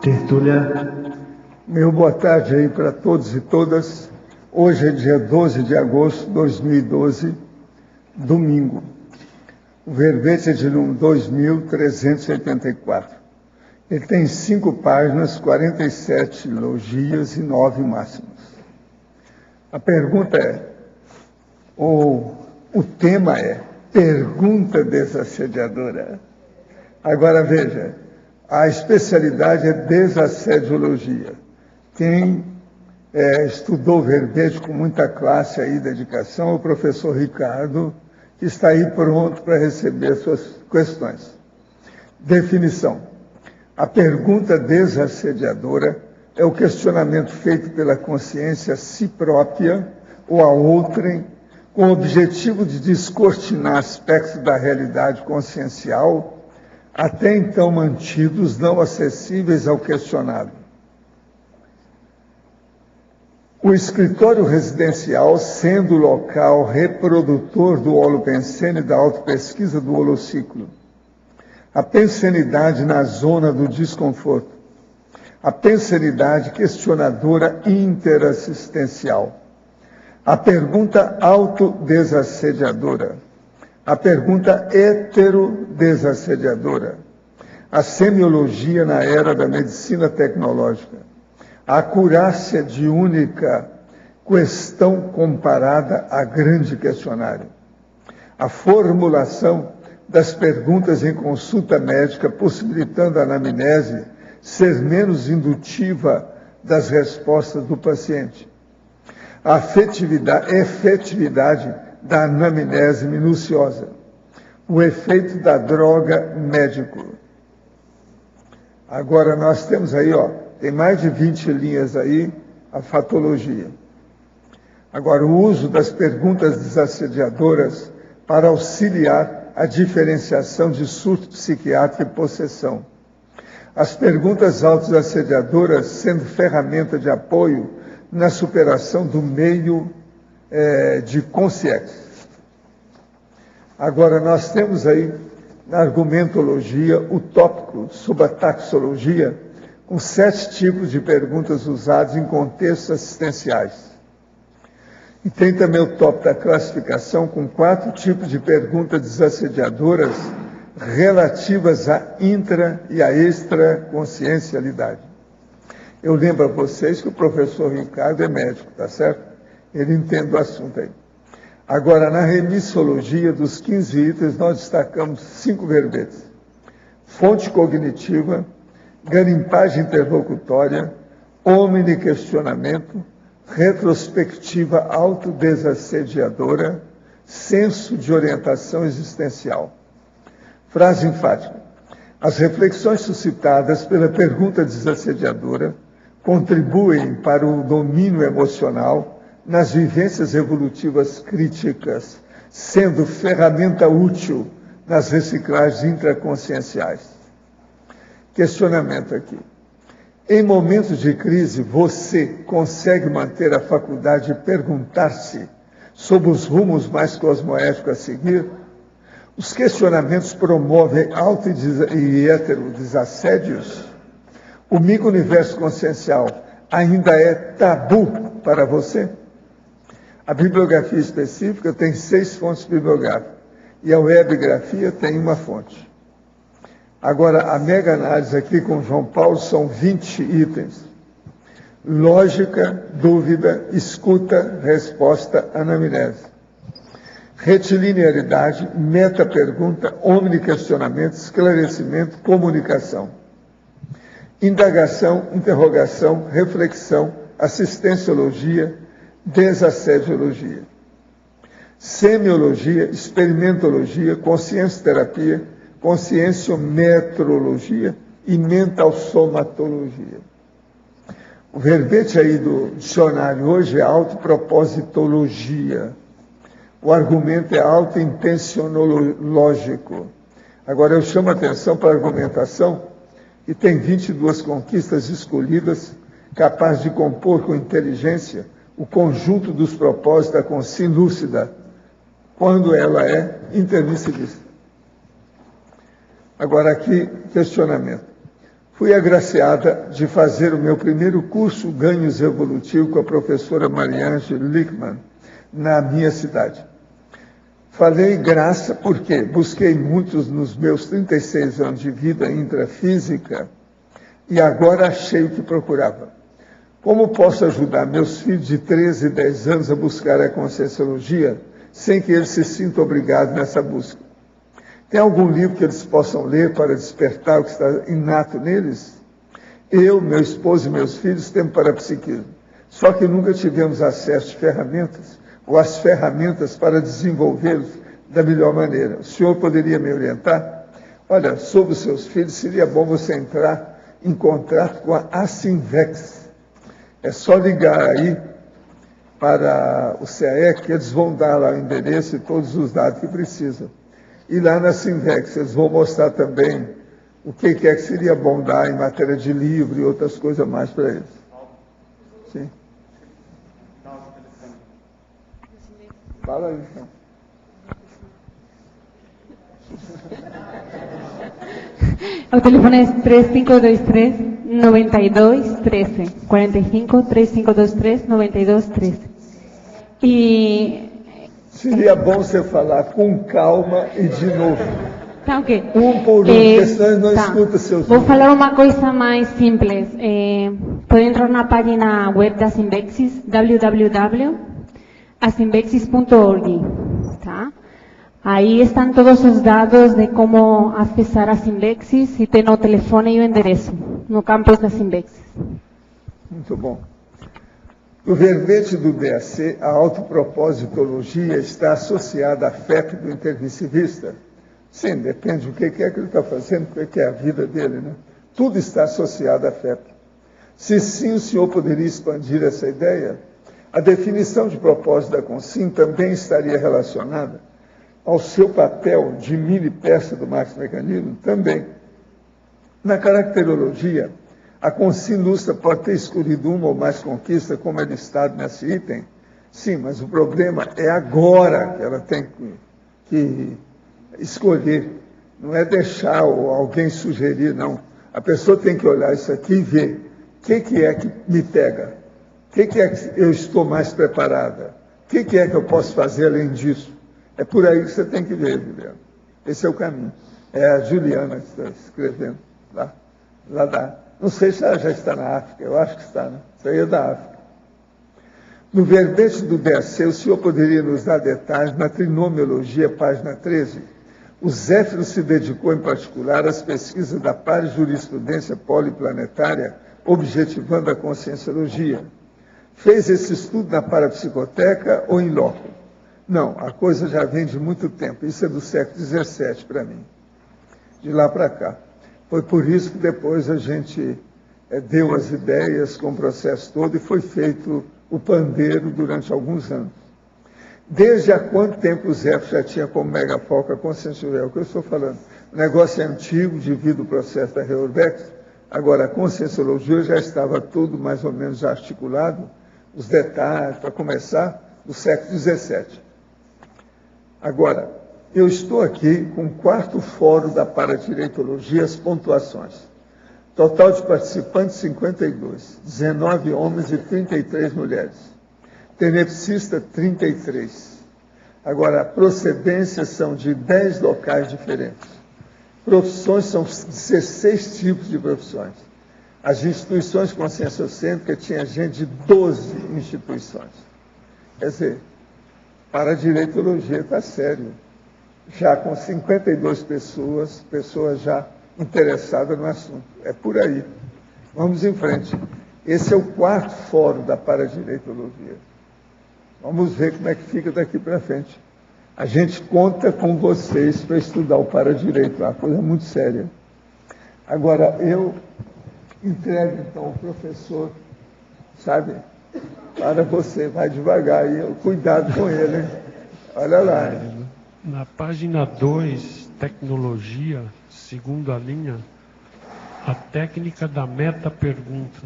Tertúlia. Meu boa tarde aí para todos e todas. Hoje é dia 12 de agosto de 2012, domingo. O verbete é de número 2384. Ele tem 5 páginas, 47 logias e 9 máximas. A pergunta é, o tema é pergunta desassediadora. Agora veja, a especialidade é desassediologia. Quem estudou verbete com muita classe e dedicação é o professor Ricardo, que está aí pronto para receber suas questões. Definição. A pergunta desassediadora é o questionamento feito pela consciência a si própria ou a outrem, com o objetivo de descortinar aspectos da realidade consciencial, até então mantidos não acessíveis ao questionado. O escritório residencial, sendo o local reprodutor do holopensene e da autopesquisa do holociclo, a pensenidade na zona do desconforto, a pensenidade questionadora interassistencial, a pergunta autodesassediadora, a pergunta heterodesassediadora, a semiologia na era da medicina tecnológica, a acurácia de única questão comparada a grande questionário, a formulação das perguntas em consulta médica, possibilitando a anamnese ser menos indutiva das respostas do paciente, a efetividade da anamnese minuciosa, o efeito da droga médico. Agora nós temos aí, tem mais de 20 linhas aí, a fatologia. Agora, o uso das perguntas desassediadoras para auxiliar a diferenciação de surto psiquiátrico e possessão. As perguntas autoassediadoras sendo ferramenta de apoio na superação do meio de consciência. Agora, nós temos aí, na argumentologia, o tópico sobre a taxologia, com 7 tipos de perguntas usadas em contextos assistenciais. E tem também o tópico da classificação, com 4 tipos de perguntas desassediadoras relativas à intra- e à extraconsciencialidade. Eu lembro a vocês que o professor Ricardo é médico, tá certo? Ele entende o assunto aí. Agora, na remissologia dos 15 itens, nós destacamos 5 verbetes. Fonte cognitiva, garimpagem interlocutória, omniquestionamento, retrospectiva autodesassediadora, senso de orientação existencial. Frase enfática. As reflexões suscitadas pela pergunta desassediadora contribuem para o domínio emocional nas vivências evolutivas críticas, sendo ferramenta útil nas reciclagens intraconscienciais. Questionamento aqui. Em momentos de crise, você consegue manter a faculdade de perguntar-se sobre os rumos mais cosmoéticos a seguir? Os questionamentos promovem auto- e heterodesassédios? O micro-universo consciencial ainda é tabu para você? A bibliografia específica tem 6 fontes bibliográficas e a webgrafia tem 1 fonte. Agora, a mega análise aqui com João Paulo são 20 itens. Lógica, dúvida, escuta, resposta, anamnese. Retilinearidade, meta-pergunta, omniquestionamento, esclarecimento, comunicação. Indagação, interrogação, reflexão, assistenciologia, desassediologia. Semiologia, experimentologia, consciência-terapia, conscienciometrologia e mental-somatologia. O verbete aí do dicionário hoje é autopropositologia. O argumento é autointencionológico. Agora eu chamo a atenção para a argumentação, que tem 22 conquistas escolhidas, capazes de compor com inteligência o conjunto dos propósitos da consciência lúcida, quando ela é intermissivista. Agora aqui, questionamento. Fui agraciada de fazer o meu primeiro curso Ganhos Evolutivos com a professora Marianne Lickman, na minha cidade. Falei graça porque busquei muitos nos meus 36 anos de vida intrafísica e agora achei o que procurava. Como posso ajudar meus filhos de 13 e 10 anos a buscar a Conscienciologia sem que eles se sintam obrigados nessa busca? Tem algum livro que eles possam ler para despertar o que está inato neles? Eu, meu esposo e meus filhos temos parapsiquismo, só que nunca tivemos acesso de ferramentas ou as ferramentas para desenvolvê-los da melhor maneira. O senhor poderia me orientar? Olha, sobre os seus filhos, seria bom você entrar em contato com a Asimvex. É só ligar aí para o CAE que eles vão dar lá o endereço e todos os dados que precisam. E lá na Simvex eles vão mostrar também o que é que seria bom dar em matéria de livro e outras coisas mais para eles. Sim. Fala aí, então. O telefone é 3523-9213. 45-3523-9213. E... seria bom você falar com calma e de novo. Tá, ok. Um por um, porque senão não escuta seus... Vou falar uma coisa mais simples. Pode entrar na página web da Simbexis, www.asimbexis.org. Tá? Aí estão todos os dados de como acessar a Simbexis e tem o telefone e o endereço no campus da Simbexis. Muito bom. No verbete do DAC, a autopropositologia está associada à FEP do intermissivista. Sim, depende do que é que ele está fazendo, o que é a vida dele, né? Tudo está associado à FEP. Se sim, o senhor poderia expandir essa ideia? A definição de propósito da Consim também estaria relacionada ao seu papel de mini peça do Max Mecanismo? Também. Na caracterologia, a Consim Lustra pode ter escolhido uma ou mais conquistas, como é listado nesse item? Sim, mas o problema é agora que ela tem que escolher. Não é deixar alguém sugerir, não. A pessoa tem que olhar isso aqui e ver o que é que me pega, o que é que eu estou mais preparada, o que é que eu posso fazer além disso. É por aí que você tem que ver, Juliana. Esse é o caminho. É a Juliana que está escrevendo lá da... Não sei se ela já está na África, eu acho que está, né? Isso aí é da África. No verbete do DAC, o senhor poderia nos dar detalhes na trinomiologia, página 13? O Zéfiro se dedicou, em particular, às pesquisas da parajurisprudência poliplanetária, objetivando a conscienciologia. Fez esse estudo na parapsicoteca ou em loco? Não, a coisa já vem de muito tempo. Isso é do século XVII para mim, de lá para cá. Foi por isso que depois a gente deu as ideias com o processo todo e foi feito o pandeiro durante alguns anos. Desde há quanto tempo o Zéfiro já tinha como megafoco a conscienciologia? É o que eu estou falando. O negócio é antigo, devido ao processo da Reurbex. Agora, a conscienciologia já estava tudo mais ou menos já articulado, os detalhes, para começar, do século XVII. Agora, eu estou aqui com o 4º fórum da Paradireitologia, as pontuações. Total de participantes, 52. 19 homens e 33 mulheres. Tenepsista, 33. Agora, procedências são de 10 locais diferentes. Profissões são 16 tipos de profissões. As instituições conscienciocêntricas tinha gente de 12 instituições. Quer dizer, Paradireitologia está sério. Já com 52 pessoas já interessadas no assunto. É por aí. Vamos em frente. Esse é o 4º fórum da Paradireitologia. Vamos ver como é que fica daqui para frente. A gente conta com vocês para estudar o paradireito, é uma coisa muito séria. Agora, eu entrego, então, o professor, sabe, para você, vai devagar aí, cuidado com ele, hein? Olha lá. Na página 2, tecnologia, segunda linha, a técnica da meta-pergunta.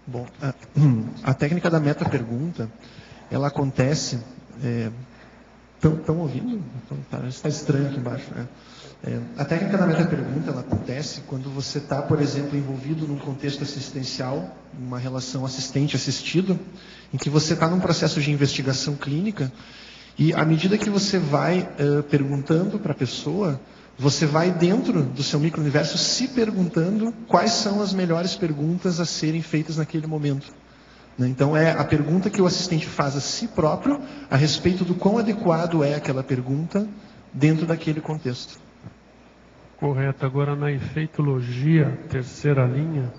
Bom, a técnica da meta-pergunta, ela acontece... Estão ouvindo? Então, parece que está estranho aqui embaixo, né? A técnica da meta-pergunta, ela acontece quando você está, por exemplo, envolvido num contexto assistencial, uma relação assistente-assistido, em que você está num processo de investigação clínica, e à medida que você vai perguntando para a pessoa, você vai dentro do seu micro-universo se perguntando quais são as melhores perguntas a serem feitas naquele momento. Então, é a pergunta que o assistente faz a si próprio a respeito do quão adequado é aquela pergunta dentro daquele contexto. Correto. Agora, na efeitologia, terceira linha,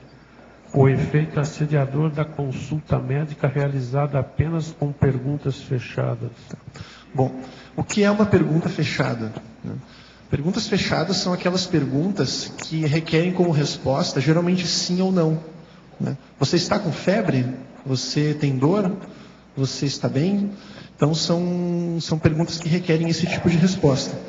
o efeito assediador da consulta médica realizada apenas com perguntas fechadas. Bom, o que é uma pergunta fechada? Perguntas fechadas são aquelas perguntas que requerem como resposta, geralmente sim ou não. Você está com febre? Você tem dor? Você está bem? Então, são perguntas que requerem esse tipo de resposta.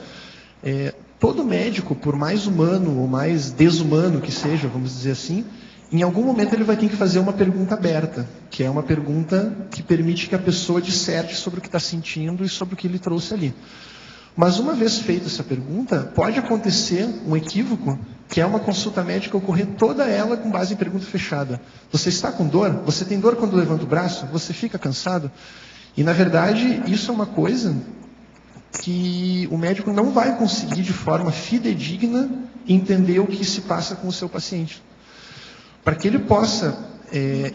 Todo médico, por mais humano ou mais desumano que seja, vamos dizer assim, em algum momento ele vai ter que fazer uma pergunta aberta, que é uma pergunta que permite que a pessoa disserte sobre o que está sentindo e sobre o que ele trouxe ali. Mas uma vez feita essa pergunta, pode acontecer um equívoco, que é uma consulta médica ocorrer toda ela com base em pergunta fechada. Você está com dor? Você tem dor quando levanta o braço? Você fica cansado? E, na verdade, isso é uma coisa que o médico não vai conseguir, de forma fidedigna, entender o que se passa com o seu paciente. Para que ele possa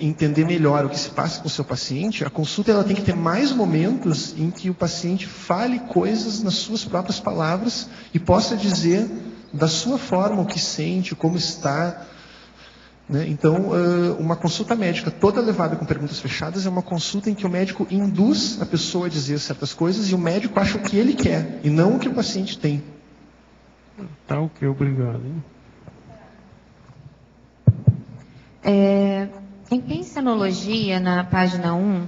entender melhor o que se passa com o seu paciente, a consulta ela tem que ter mais momentos em que o paciente fale coisas nas suas próprias palavras e possa dizer da sua forma o que sente, como está. Então, uma consulta médica toda levada com perguntas fechadas é uma consulta em que o médico induz a pessoa a dizer certas coisas e o médico acha o que ele quer e não o que o paciente tem. Tá ok, obrigado. Em pensenologia, na página 1,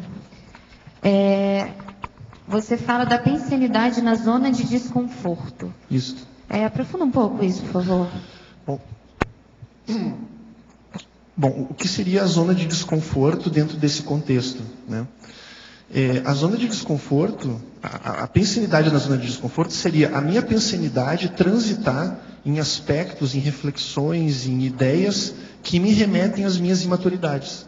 você fala da pensenidade na zona de desconforto. Isso. Aprofunda um pouco isso, por favor. Bom, o que seria a zona de desconforto dentro desse contexto? A zona de desconforto, a pensenidade na zona de desconforto seria a minha pensenidade transitar em aspectos, em reflexões, em ideias que me remetem às minhas imaturidades.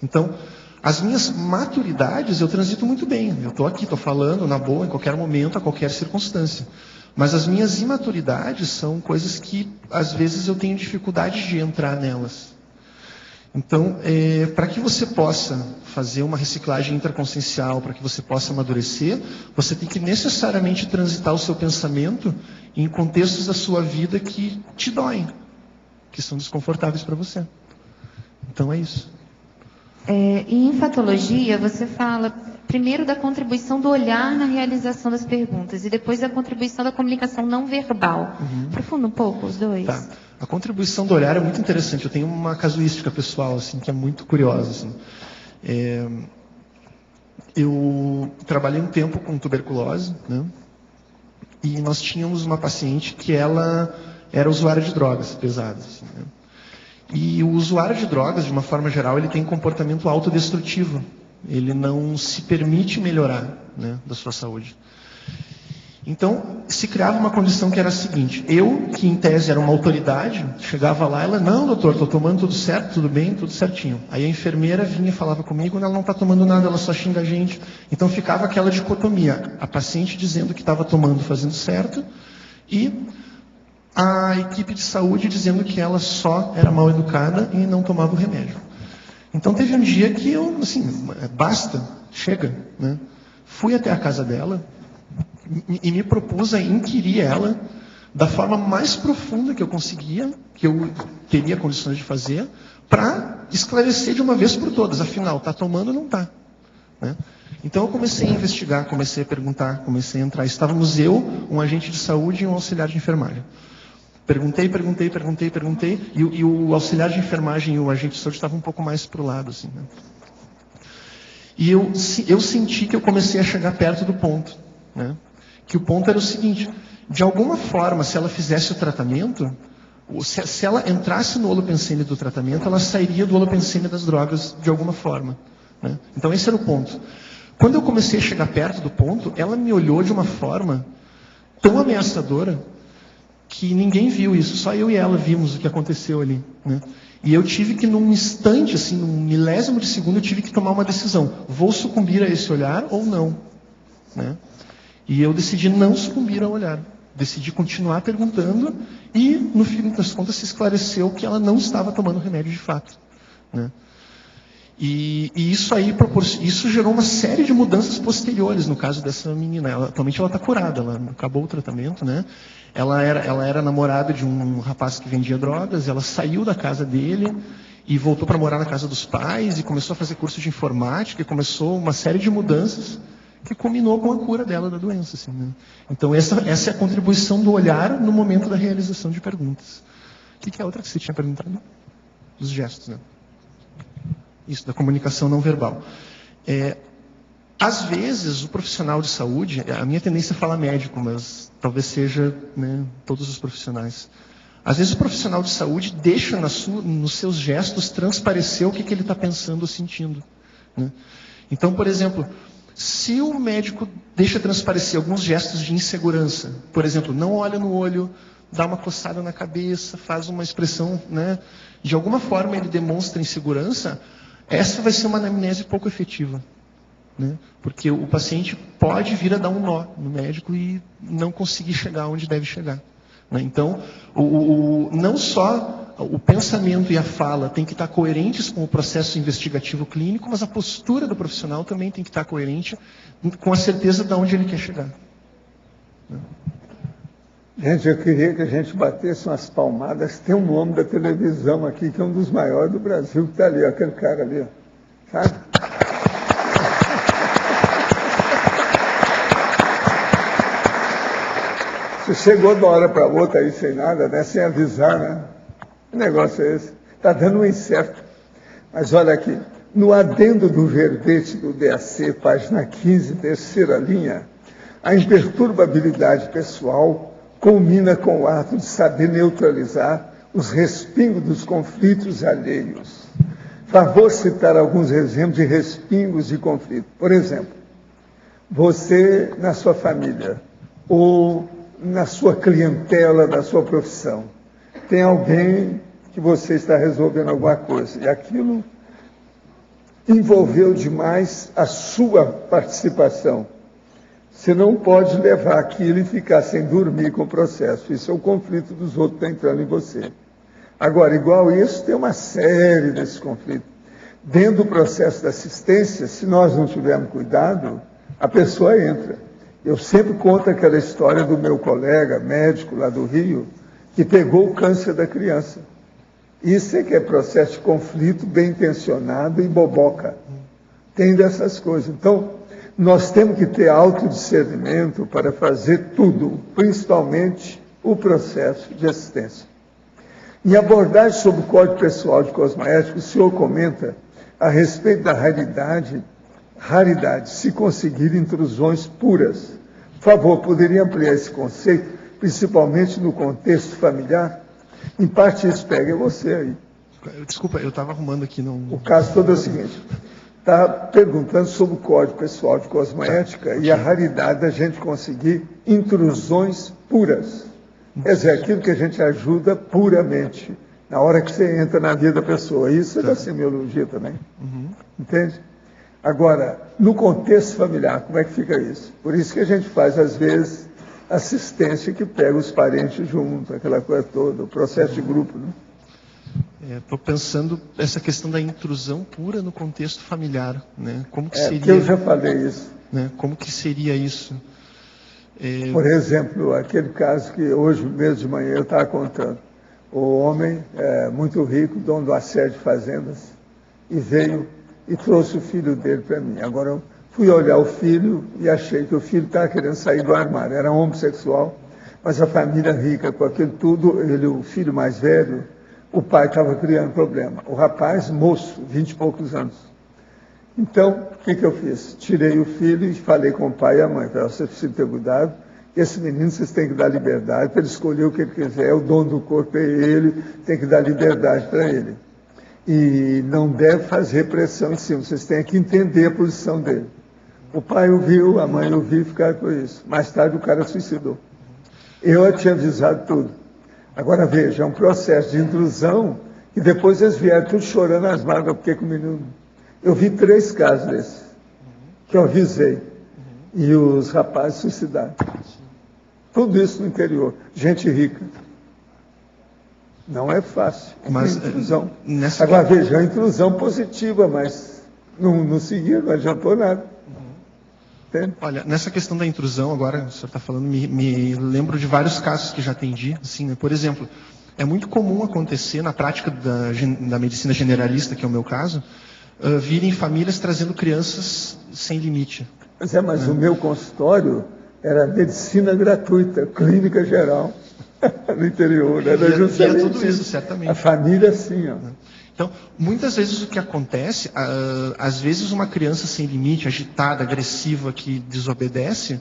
Então, as minhas maturidades eu transito muito bem. Eu estou aqui, estou falando na boa, em qualquer momento, a qualquer circunstância. Mas as minhas imaturidades são coisas que, às vezes, eu tenho dificuldade de entrar nelas. Então, para que você possa fazer uma reciclagem intraconsciencial, para que você possa amadurecer, você tem que necessariamente transitar o seu pensamento em contextos da sua vida que te doem, que são desconfortáveis para você. Então, é isso. E em fatologia, você fala primeiro da contribuição do olhar na realização das perguntas e depois da contribuição da comunicação não verbal. Aprofunda um pouco os dois. Tá. A contribuição do olhar é muito interessante. Eu tenho uma casuística pessoal assim, que é muito curiosa. Assim. Eu trabalhei um tempo com tuberculose, e nós tínhamos uma paciente que ela era usuária de drogas pesadas. Assim, E o usuário de drogas, de uma forma geral, ele tem comportamento autodestrutivo. Ele não se permite melhorar da sua saúde. Então, se criava uma condição que era a seguinte: eu, que em tese era uma autoridade, chegava lá, ela, não, doutor, estou tomando tudo certo, tudo bem, tudo certinho. Aí a enfermeira vinha e falava comigo, ela não está tomando nada, ela só xinga a gente. Então ficava aquela dicotomia, a paciente dizendo que estava tomando, fazendo certo, e a equipe de saúde dizendo que ela só era mal educada e não tomava o remédio. Então teve um dia que eu, assim, basta, chega, Fui até a casa dela e me propus a inquirir ela da forma mais profunda que eu conseguia, que eu teria condições de fazer, para esclarecer de uma vez por todas, afinal, está tomando ou não está? Então eu comecei a investigar, comecei a perguntar, comecei a entrar. Estávamos eu, um agente de saúde e um auxiliar de enfermagem. Perguntei, e o auxiliar de enfermagem e o agente de saúde estavam um pouco mais para o lado. Assim, E eu senti que eu comecei a chegar perto do ponto. Que o ponto era o seguinte: de alguma forma, se ela fizesse o tratamento, se ela entrasse no holopensene do tratamento, ela sairia do holopensene das drogas de alguma forma. Então esse era o ponto. Quando eu comecei a chegar perto do ponto, ela me olhou de uma forma tão ameaçadora que ninguém viu isso, só eu e ela vimos o que aconteceu ali, né? E eu tive que, num instante, assim, num milésimo de segundo, eu tive que tomar uma decisão. Vou sucumbir a esse olhar ou não? Né? E eu decidi não sucumbir ao olhar. Decidi continuar perguntando e, no fim das contas, se esclareceu que ela não estava tomando remédio de fato. Né? E isso aí isso gerou uma série de mudanças posteriores no caso dessa menina. Atualmente ela está curada, ela acabou o tratamento, né? Ela era namorada de um rapaz que vendia drogas, ela saiu da casa dele e voltou para morar na casa dos pais e começou a fazer curso de informática e começou uma série de mudanças que culminou com a cura dela da doença. Assim, né? Então essa é a contribuição do olhar no momento da realização de perguntas. O que é a outra que você tinha perguntado? Os gestos, né? Isso, da comunicação não verbal. Às vezes, o profissional de saúde, a minha tendência é falar médico, mas talvez seja, né, todos os profissionais. Às vezes o profissional de saúde deixa nos seus gestos transparecer o que ele está pensando ou sentindo. Né? Então, por exemplo, se o médico deixa transparecer alguns gestos de insegurança, por exemplo, não olha no olho, dá uma coçada na cabeça, faz uma expressão, né, de alguma forma ele demonstra insegurança, essa vai ser uma anamnese pouco efetiva. Né? Porque o paciente pode vir a dar um nó no médico e não conseguir chegar onde deve chegar. Né? Então, não só o pensamento e a fala têm que estar coerentes com o processo investigativo clínico, mas a postura do profissional também tem que estar coerente com a certeza de onde ele quer chegar. Né? Gente, eu queria que a gente batesse umas palmadas. Tem um nome da televisão aqui, que é um dos maiores do Brasil, que está ali, aquele cara ali, sabe? Você chegou de uma hora para outra aí sem nada, né? Sem avisar, né? Que negócio é esse? Está dando um incerto. Mas olha aqui, no adendo do verbete do DAC, página 15, terceira linha, a imperturbabilidade pessoal culmina com o ato de saber neutralizar os respingos dos conflitos alheios. Favor citar alguns exemplos de respingos de conflito. Por exemplo, você na sua família, ou na sua clientela da sua profissão, tem alguém que você está resolvendo alguma coisa, e aquilo envolveu demais a sua participação. Você não pode levar aquilo e ficar sem dormir com o processo. Isso é o conflito dos outros que está entrando em você. Agora, igual isso, tem uma série desses conflitos. Dentro do processo da assistência, se nós não tivermos cuidado, a pessoa entra. Eu sempre conto aquela história do meu colega médico lá do Rio, que pegou o câncer da criança. Isso é que é processo de conflito bem intencionado e boboca. Tem dessas coisas. Então, nós temos que ter autodiscernimento para fazer tudo, principalmente o processo de assistência. Em abordagem sobre o Código Pessoal de Cosmoética, o senhor comenta a respeito da raridade, se conseguir intrusões puras. Por favor, poderia ampliar esse conceito, principalmente no contexto familiar? Em parte isso pega você aí. Desculpa, eu estava arrumando aqui. Não... O caso todo é o seguinte, está perguntando sobre o Código Pessoal de Cosmoética e a raridade da gente conseguir intrusões puras. Quer dizer, aquilo que a gente ajuda puramente, na hora que você entra na vida da pessoa. Isso é da semiologia também. Entende? Agora, no contexto familiar, como é que fica isso? Por isso que a gente faz, às vezes, assistência que pega os parentes junto, aquela coisa toda, o processo de grupo, né? Estou pensando essa questão da intrusão pura no contexto familiar, né? Como que seria? Porque eu já falei isso. Né? Como que seria isso? Por exemplo, aquele caso que hoje mesmo de manhã eu estava contando. O homem, muito rico, dono de uma série de fazendas, e veio e trouxe o filho dele para mim. Agora eu fui olhar o filho e achei que o filho estava querendo sair do armário. Era homossexual, mas a família rica com aquilo tudo, ele, o filho mais velho, o pai estava criando problema. O rapaz, moço, 20 e poucos anos. Então, o que eu fiz? Tirei o filho e falei com o pai e a mãe. Falei, vocês precisam ter cuidado. Esse menino vocês têm que dar liberdade para ele escolher o que ele quiser. O dono do corpo é ele, tem que dar liberdade para ele. E não deve fazer pressão em cima. Vocês têm que entender a posição dele. O pai ouviu, a mãe ouviu e ficaram com isso. Mais tarde o cara suicidou. Eu tinha avisado tudo. Agora veja, é um processo de intrusão e depois eles vieram tudo chorando as mágoas, porque com o menino. Eu vi 3 casos desses, que eu avisei. E os rapazes suicidaram. Tudo isso no interior. Gente rica. Não é fácil. Mas, intrusão. Nessa... Agora veja, é uma intrusão positiva, mas não seguia, não adiantou nada. Olha, nessa questão da intrusão, agora o senhor está falando, me lembro de vários casos que já atendi. Assim, né? Por exemplo, é muito comum acontecer na prática da medicina generalista, que é o meu caso, virem famílias trazendo crianças sem limite. Mas o meu consultório era medicina gratuita, clínica geral, no interior. Era justamente tudo isso, certamente. A família, sim. Ó. Então, muitas vezes o que acontece, às vezes uma criança sem limite, agitada, agressiva, que desobedece,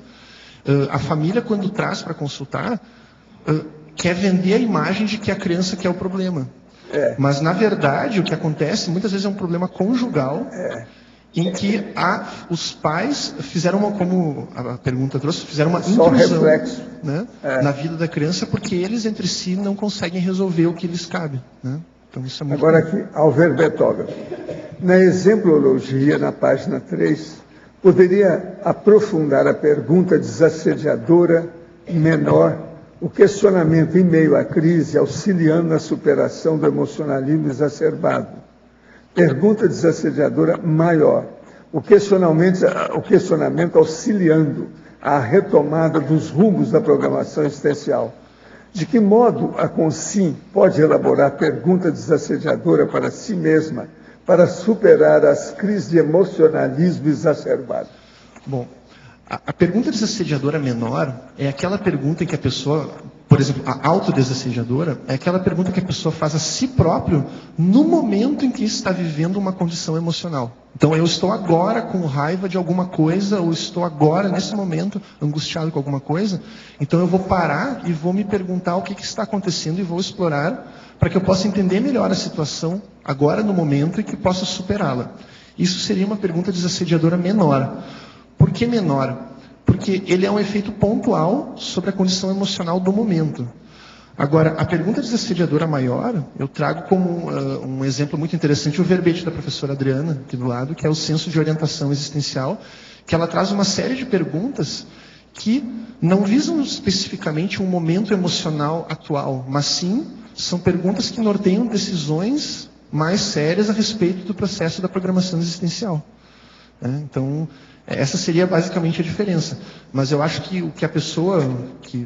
a família, quando traz para consultar, quer vender a imagem de que a criança quer o problema. Mas, na verdade, o que acontece, muitas vezes é um problema conjugal, em que os pais fizeram como a pergunta trouxe, fizeram uma intrusão, né, na vida da criança, porque eles entre si não conseguem resolver o que lhes cabe, né? Então, isso é muito Agora aqui, ao verbetógrafo. Na exemplologia, na página 3, poderia aprofundar a pergunta desassediadora menor, o questionamento em meio à crise, auxiliando na superação do emocionalismo exacerbado. Pergunta desassediadora maior, o questionamento auxiliando a retomada dos rumos da programação existencial. De que modo a Consim pode elaborar pergunta desassediadora para si mesma para superar as crises de emocionalismo exacerbado? Bom, a pergunta desassediadora menor é aquela pergunta em que a pessoa, por exemplo, a autodesassediadora, é aquela pergunta que a pessoa faz a si próprio no momento em que está vivendo uma condição emocional. Então, eu estou agora com raiva de alguma coisa, ou estou agora, nesse momento, angustiado com alguma coisa, então eu vou parar e vou me perguntar o que está acontecendo e vou explorar para que eu possa entender melhor a situação agora, no momento, e que possa superá-la. Isso seria uma pergunta desassediadora menor. Por que menor? Porque ele é um efeito pontual sobre a condição emocional do momento. Agora, a pergunta desassediadora maior, eu trago como um exemplo muito interessante o verbete da professora Adriana, aqui do lado, que é o senso de orientação existencial, que ela traz uma série de perguntas que não visam especificamente um momento emocional atual, mas sim são perguntas que norteiam decisões mais sérias a respeito do processo da programação existencial. Então, essa seria basicamente a diferença. Mas eu acho que o que a pessoa que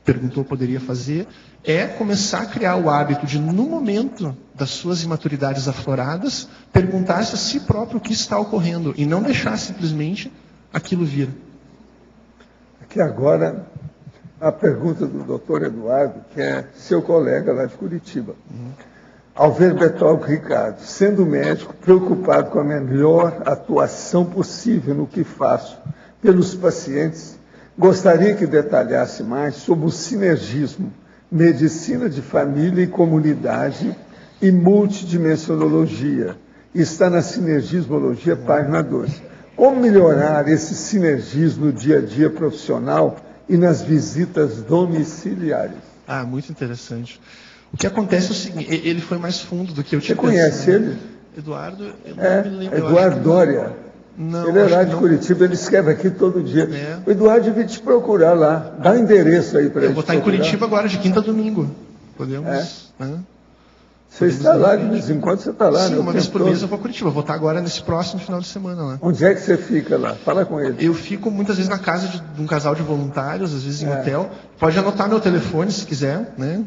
perguntou poderia fazer é começar a criar o hábito de, no momento das suas imaturidades afloradas, perguntar-se a si próprio o que está ocorrendo e não deixar simplesmente aquilo vir. Aqui agora, a pergunta do doutor Eduardo, que é seu colega lá de Curitiba. Ao verbetógrafo Ricardo, sendo médico, preocupado com a melhor atuação possível no que faço pelos pacientes, gostaria que detalhasse mais sobre o sinergismo, medicina de família e comunidade e multidimensionologia. Está na Sinergismologia, página 2. Como melhorar esse sinergismo no dia a dia profissional e nas visitas domiciliares? Muito interessante. O que acontece é o seguinte, ele foi mais fundo do que eu tinha pensado. Você conhece ele? Eduardo, eu não me lembro. Eduardo Dória. Não, ele é lá de Curitiba, ele escreve aqui todo dia. O Eduardo devia te procurar lá. Dá o endereço aí para ele. Eu vou estar em Curitiba agora, de quinta a domingo. Podemos. Você está lá, de vez em quando você está lá, sim, né? Uma vez por mês eu vou a Curitiba. Eu vou estar agora nesse próximo final de semana lá. Onde é que você fica lá? Fala com ele. Eu fico muitas vezes na casa de um casal de voluntários, às vezes em hotel. Pode anotar meu telefone se quiser, né?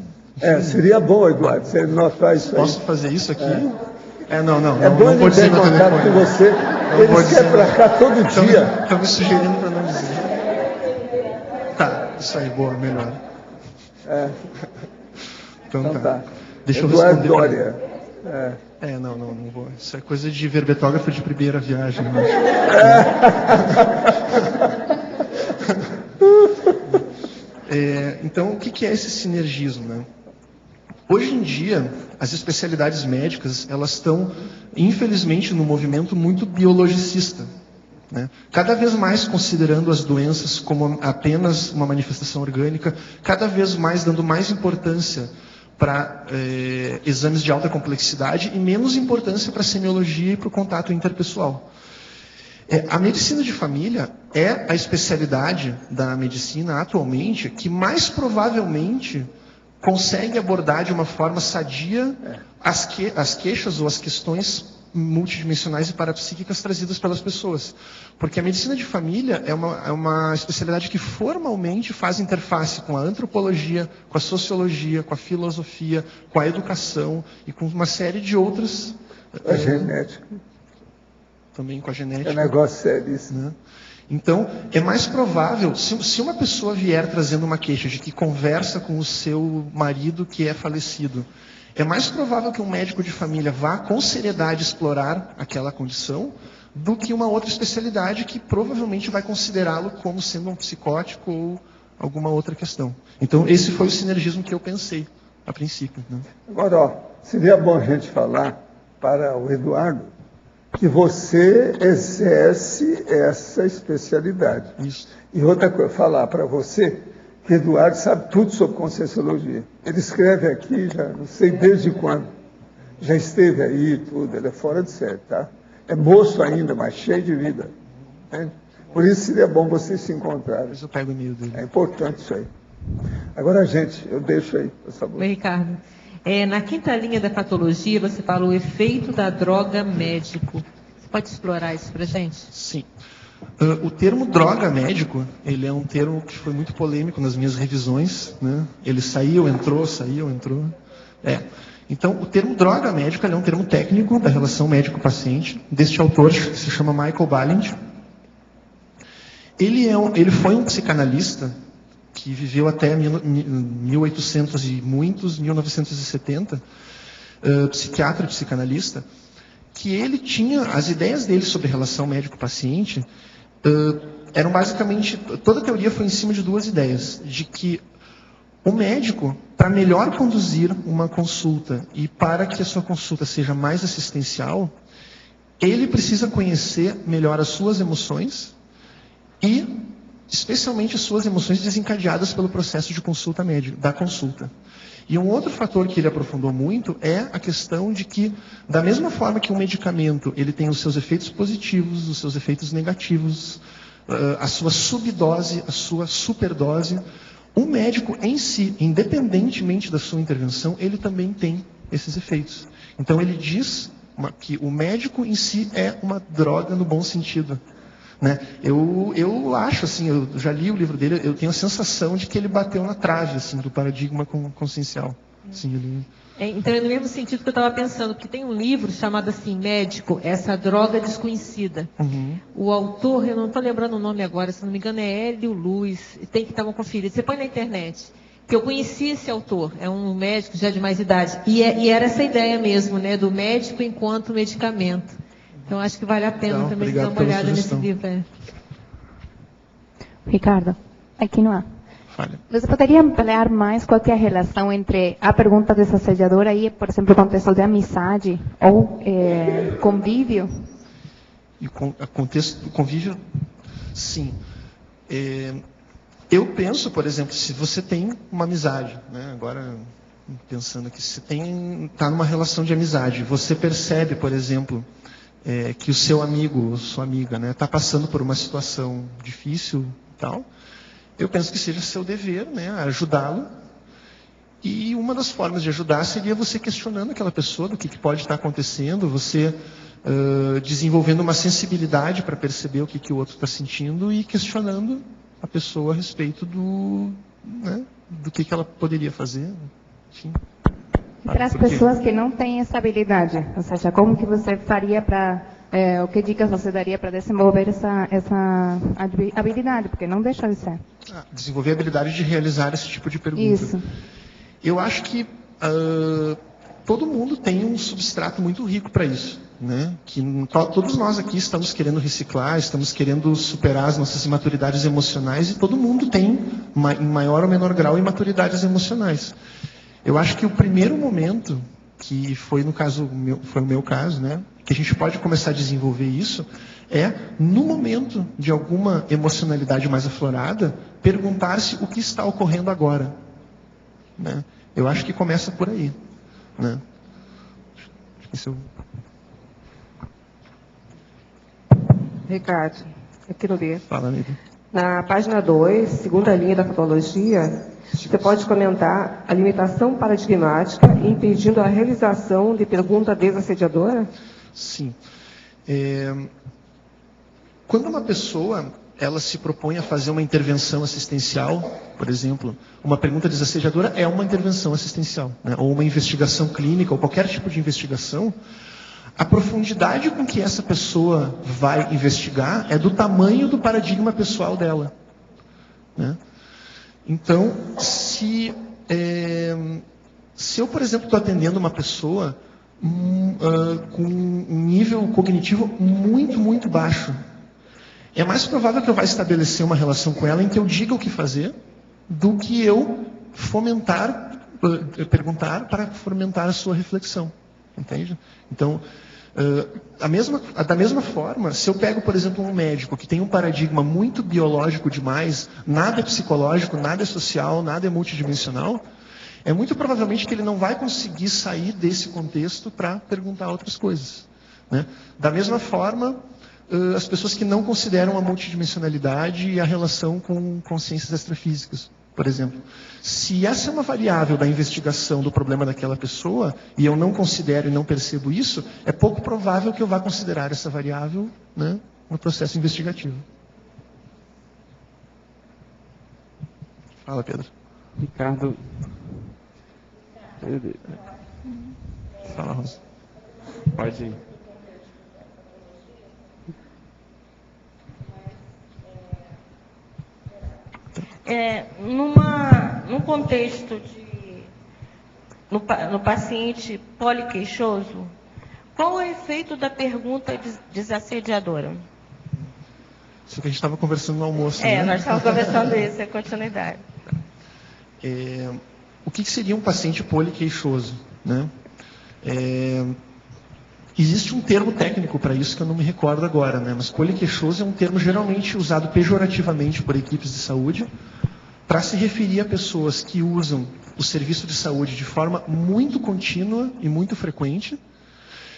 Seria bom, Eduardo, você anotar isso aí. Posso fazer isso aqui? Não bom vou dizer meu telefone. Com você. Eles querem para cá todo dia. Estão me sugerindo para não dizer. Tá, isso aí, boa, melhor. Então tá. Deixa eu Eduardo responder. Dória. Não vou. Isso é coisa de verbetógrafo de primeira viagem. Então, o que é esse sinergismo, né? Hoje em dia, as especialidades médicas, elas estão, infelizmente, num movimento muito biologicista. né? Cada vez mais considerando as doenças como apenas uma manifestação orgânica, cada vez mais dando mais importância para exames de alta complexidade e menos importância para a semiologia e para o contato interpessoal. A medicina de família é a especialidade da medicina atualmente que mais provavelmente consegue abordar de uma forma sadia as queixas ou as questões multidimensionais e parapsíquicas trazidas pelas pessoas. Porque a medicina de família é uma especialidade que formalmente faz interface com a antropologia, com a sociologia, com a filosofia, com a educação e com uma série de outras... A genética. Também com a genética. É um negócio sério isso, né? Então, é mais provável, se uma pessoa vier trazendo uma queixa de que conversa com o seu marido que é falecido, é mais provável que um médico de família vá com seriedade explorar aquela condição do que uma outra especialidade que provavelmente vai considerá-lo como sendo um psicótico ou alguma outra questão. Então, esse foi o sinergismo que eu pensei a princípio, né? Agora, ó, seria bom a gente falar para o Eduardo que você exerce essa especialidade. Isso. E outra coisa, falar para você que Eduardo sabe tudo sobre Conscienciologia. Ele escreve aqui, já não sei desde quando. Já esteve aí e tudo, ele é fora de série, tá? É moço ainda, mas cheio de vida. Entende? Por isso seria bom vocês se encontrarem. Mas eu pego o e-mail dele. É importante isso aí. Agora, gente, eu deixo aí, por favor. Oi, Ricardo. Na quinta linha da patologia, você fala o efeito da droga médico. Você pode explorar isso para a gente? Sim. O termo droga médico, ele é um termo que foi muito polêmico nas minhas revisões, né? Ele saiu, entrou. Então, o termo droga médico é um termo técnico da relação médico-paciente, deste autor, que se chama Michael Balint. Ele foi um psicanalista que viveu até 1800 e muitos, 1970, psiquiatra e psicanalista, que ele tinha, as ideias dele sobre relação médico-paciente eram basicamente, toda a teoria foi em cima de duas ideias, de que o médico, para melhor conduzir uma consulta e para que a sua consulta seja mais assistencial, ele precisa conhecer melhor as suas emoções e especialmente as suas emoções desencadeadas pelo processo de consulta médica, da consulta. E um outro fator que ele aprofundou muito é a questão de que, da mesma forma que um medicamento ele tem os seus efeitos positivos, os seus efeitos negativos, a sua subdose, a sua superdose, o médico em si, independentemente da sua intervenção, ele também tem esses efeitos. Então ele diz que o médico em si é uma droga no bom sentido. Né? Eu acho, assim, eu já li o livro dele, eu tenho a sensação de que ele bateu na trave assim, do paradigma consciencial. Assim, Então é no mesmo sentido que eu estava pensando, porque tem um livro chamado assim, Médico, Essa Droga Desconhecida. Uhum. O autor, eu não estou lembrando o nome agora, se não me engano é Hélio Luz, tem que dar uma conferida. Você põe na internet, que eu conheci esse autor, é um médico já de mais idade, e era essa ideia mesmo, né, do médico enquanto medicamento. Então, acho que vale a pena Então, também dar uma olhada nesse livro. Ricardo, aqui não há. Falha. Você poderia ampliar mais qual que é a relação entre a pergunta desassediadora e, por exemplo, o contexto de amizade ou convívio? E o contexto do convívio, sim. Eu penso, por exemplo, se você tem uma amizade, né? Agora pensando aqui, se está numa relação de amizade, você percebe, por exemplo, que o seu amigo ou sua amiga está passando por uma situação difícil e tal, eu penso que seja seu dever, né, ajudá-lo. E uma das formas de ajudar seria você questionando aquela pessoa do que pode estar acontecendo, você desenvolvendo uma sensibilidade para perceber o que o outro está sentindo e questionando a pessoa a respeito do que ela poderia fazer. Enfim. Para as pessoas que não têm essa habilidade, ou seja, como que você faria para, o que dicas você daria para desenvolver essa habilidade, porque não deixa de ser. Desenvolver a habilidade de realizar esse tipo de pergunta. Isso. Eu acho que todo mundo tem um substrato muito rico para isso, né? Que todos nós aqui estamos querendo reciclar, estamos querendo superar as nossas imaturidades emocionais, e todo mundo tem, em maior ou menor grau, imaturidades emocionais. Eu acho que o primeiro momento, que foi no caso foi o meu caso, né, que a gente pode começar a desenvolver isso é, no momento de alguma emocionalidade mais aflorada, perguntar-se o que está ocorrendo agora. Né? Eu acho que começa por aí. Né? Isso... Ricardo, aqui no B. Fala, amigo. Na página 2, segunda linha da patologia, você pode comentar a limitação paradigmática impedindo a realização de pergunta desassediadora? Sim. Quando uma pessoa ela se propõe a fazer uma intervenção assistencial, por exemplo, uma pergunta desassediadora é uma intervenção assistencial, né? Ou uma investigação clínica, ou qualquer tipo de investigação, a profundidade com que essa pessoa vai investigar é do tamanho do paradigma pessoal dela. Né? Então, se eu, por exemplo, estou atendendo uma pessoa com um nível cognitivo muito, muito baixo, é mais provável que eu vá estabelecer uma relação com ela em que eu diga o que fazer do que eu perguntar para fomentar a sua reflexão. Entende? Então, da mesma forma, se eu pego, por exemplo, um médico que tem um paradigma muito biológico demais, nada é psicológico, nada é social, nada é multidimensional, é muito provavelmente que ele não vai conseguir sair desse contexto para perguntar outras coisas. Né? Da mesma forma, as pessoas que não consideram a multidimensionalidade e a relação com consciências extrafísicas, por exemplo. Se essa é uma variável da investigação do problema daquela pessoa, e eu não considero e não percebo isso, é pouco provável que eu vá considerar essa variável, né, no processo investigativo. Fala, Pedro. Ricardo. Fala, Rosa. Pode ir. Num contexto no paciente poliqueixoso, qual o efeito da pergunta desassediadora? Isso que a gente estava conversando no almoço. Né? Nós estávamos conversando isso, é continuidade. O que seria um paciente poliqueixoso? Né? Existe um termo técnico para isso que eu não me recordo agora, né? Mas poliqueixoso é um termo geralmente usado pejorativamente por equipes de saúde para se referir a pessoas que usam o serviço de saúde de forma muito contínua e muito frequente,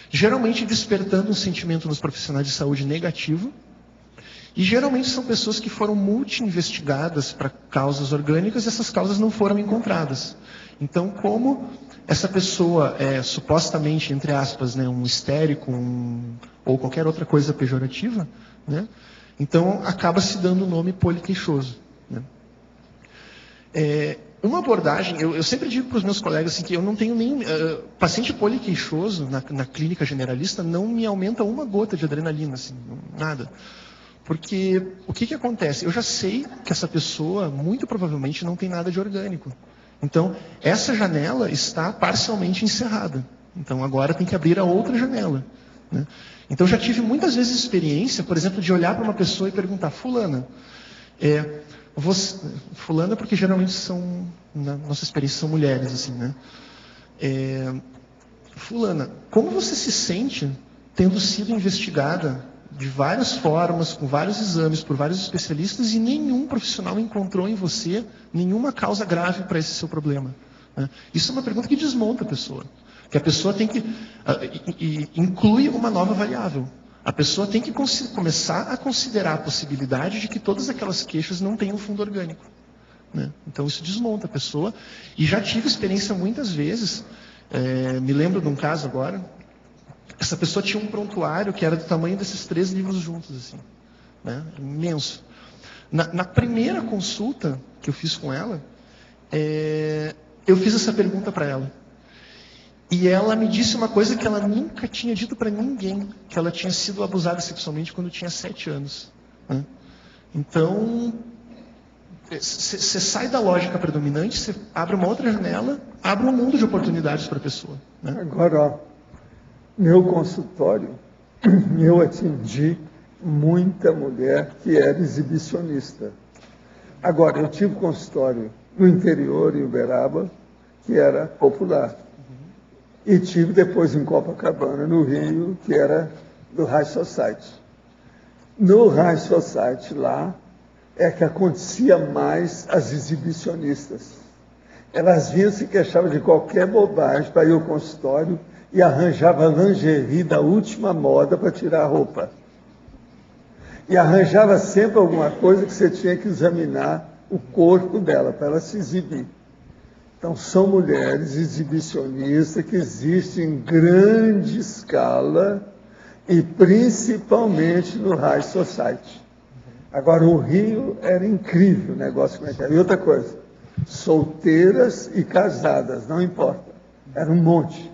geralmente despertando um sentimento nos profissionais de saúde negativo, e geralmente são pessoas que foram multi-investigadas para causas orgânicas e essas causas não foram encontradas. Então, como essa pessoa é supostamente, entre aspas, né, um histérico ou qualquer outra coisa pejorativa, né, então acaba se dando o nome poliqueixoso. Né. Uma abordagem, eu sempre digo para os meus colegas assim, que eu não tenho nenhum... paciente poliqueixoso na clínica generalista não me aumenta uma gota de adrenalina, assim, nada. Porque o que acontece? Eu já sei que essa pessoa, muito provavelmente, não tem nada de orgânico. Então, essa janela está parcialmente encerrada. Então, agora tem que abrir a outra janela. Né? Então, já tive muitas vezes experiência, por exemplo, de olhar para uma pessoa e perguntar, fulana, fulana porque geralmente são, na nossa experiência, são mulheres, assim, né? Fulana, como você se sente tendo sido investigada de várias formas, com vários exames, por vários especialistas, e nenhum profissional encontrou em você nenhuma causa grave para esse seu problema? Né? Isso é uma pergunta que desmonta a pessoa. Que a pessoa tem que... inclui uma nova variável. A pessoa tem que começar a considerar a possibilidade de que todas aquelas queixas não tenham fundo orgânico. Né? Então isso desmonta a pessoa. E já tive experiência muitas vezes, me lembro de um caso agora, essa pessoa tinha um prontuário que era do tamanho desses 3 livros juntos, assim, né? Imenso. Na primeira consulta que eu fiz com ela, eu fiz essa pergunta para ela. E ela me disse uma coisa que ela nunca tinha dito para ninguém, que ela tinha sido abusada sexualmente quando tinha 7 anos. Né? Então, você sai da lógica predominante, você abre uma outra janela, abre um mundo de oportunidades para a pessoa. Né? Agora, ó, meu consultório, eu atendi muita mulher que era exibicionista. Agora, eu tive consultório no interior, em Uberaba, que era popular. E tive depois em Copacabana, no Rio, que era do High Society. No High Society lá é que acontecia mais as exibicionistas. Elas vinham se queixavam de qualquer bobagem para ir ao consultório e arranjava lingerie da última moda para tirar a roupa. E arranjava sempre alguma coisa que você tinha que examinar o corpo dela, para ela se exibir. Então, são mulheres exibicionistas que existem em grande escala e principalmente no High Society. Agora, o Rio era incrível o negócio como é que era. E outra coisa, solteiras e casadas, não importa. Era um monte.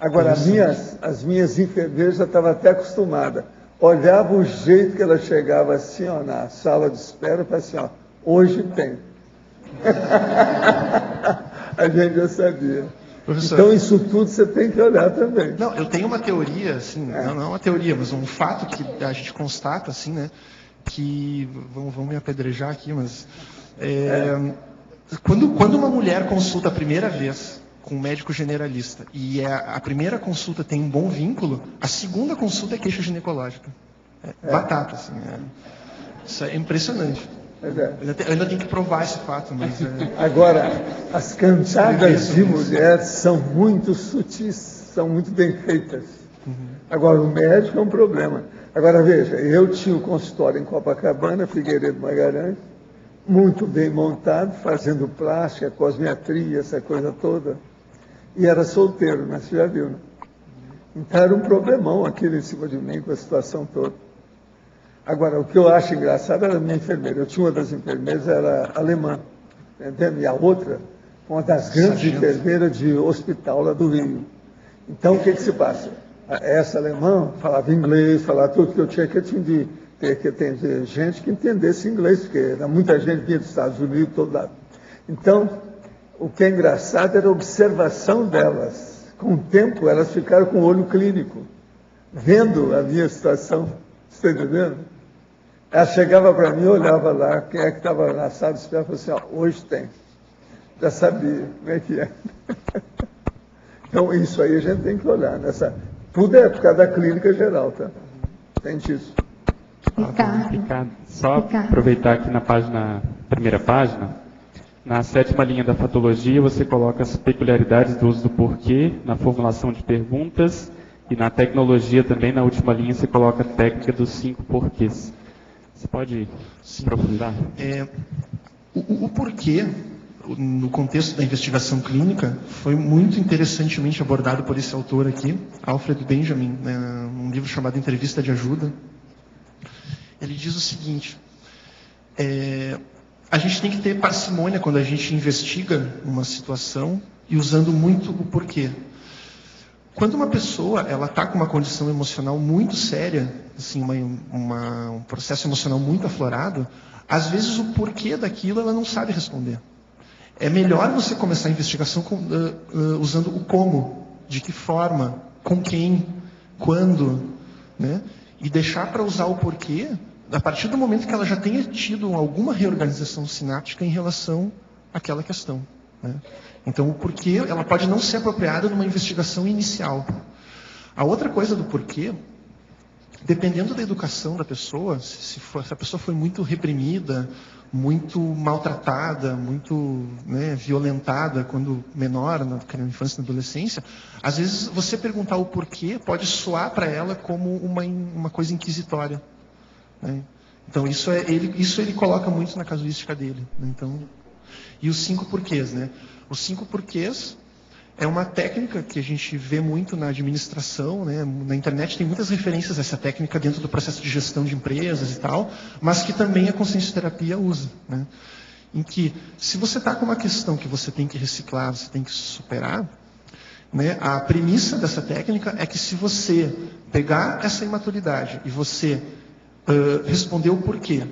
Agora, as minhas enfermeiras já estavam até acostumadas. Olhava o jeito que ela chegava assim, ó, na sala de espera, e falava assim, ó, hoje tem. A gente já sabia. Professor, então, isso tudo você tem que olhar também. Não, eu tenho uma teoria, assim, não é uma teoria, mas um fato que a gente constata, assim, né, que, vão me apedrejar aqui, mas, quando uma mulher consulta a primeira vez com um médico generalista e a primeira consulta tem um bom vínculo, a segunda consulta é queixa ginecológica. Batata, assim, isso é impressionante. Eu ainda tenho que provar esse fato, mas... Agora, as cantadas de mulheres são muito sutis, são muito bem feitas. Agora, o médico é um problema. Agora, veja, eu tinha um consultório em Copacabana, Figueiredo Magalhães, muito bem montado, fazendo plástica, cosmetria, essa coisa toda. E era solteiro, né? Você já viu, né? Então, era um problemão aquilo em cima de mim, com a situação toda. Agora, o que eu acho engraçado era a minha enfermeira. Eu tinha uma das enfermeiras, era alemã, entendeu? E a outra, uma das grandes enfermeiras de hospital lá do Rio. Então, o que se passa? Essa alemã falava inglês, falava tudo que eu tinha que ter que atender gente que entendesse inglês, porque era muita gente vinha dos Estados Unidos, todo lado. Então, o que é engraçado era a observação delas. Com o tempo, elas ficaram com o olho clínico, vendo a minha situação. Você está entendendo? Ela chegava para mim, olhava lá, quem é que estava na sala de espera, e falou assim, ó, hoje tem. Já sabia como é que é. Então, isso aí a gente tem que olhar. Tudo é por causa da clínica geral, tá? Tem disso. Ricardo, só aproveitar aqui na primeira página, na 7ª linha da fatologia, você coloca as peculiaridades do uso do porquê, na formulação de perguntas, e na tecnologia também, na última linha, você coloca a técnica dos 5 porquês. Você pode aprofundar? O porquê, no contexto da investigação clínica, foi muito interessantemente abordado por esse autor aqui, Alfred Benjamin, né, num livro chamado Entrevista de Ajuda. Ele diz o seguinte, a gente tem que ter parcimônia quando a gente investiga uma situação e usando muito o porquê. Quando uma pessoa ela está com uma condição emocional muito séria, assim, um processo emocional muito aflorado, às vezes o porquê daquilo ela não sabe responder. É melhor você começar a investigação usando o como, de que forma, com quem, quando, né? E deixar para usar o porquê a partir do momento que ela já tenha tido alguma reorganização sináptica em relação àquela questão, né? Então, o porquê, ela pode não ser apropriada numa investigação inicial. A outra coisa do porquê, dependendo da educação da pessoa, se a pessoa foi muito reprimida, muito maltratada, muito, né, violentada quando menor, na infância e na adolescência, às vezes você perguntar o porquê pode soar para ela como uma coisa inquisitória, né? Então, isso ele coloca muito na casuística dele, né? Então, e os 5 porquês, né? Os 5 porquês é uma técnica que a gente vê muito na administração, né? Na internet tem muitas referências a essa técnica dentro do processo de gestão de empresas e tal, mas que também a consciencioterapia usa, né? Em que, se você está com uma questão que você tem que reciclar, você tem que superar, né? A premissa dessa técnica é que se você pegar essa imaturidade e você responder o porquê,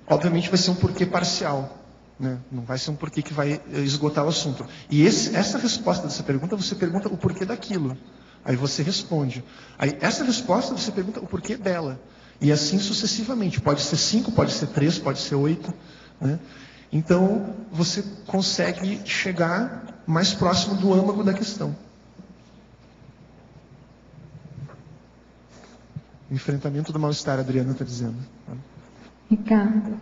obviamente vai ser um porquê parcial, né? Não vai ser um porquê que vai esgotar o assunto. E essa resposta dessa pergunta, você pergunta o porquê daquilo. Aí você responde. Aí essa resposta, você pergunta o porquê dela. E assim sucessivamente. Pode ser 5, pode ser 3, pode ser 8. Né? Então, você consegue chegar mais próximo do âmago da questão. enfrentamento do mal-estar, a Adriana está dizendo. Ricardo,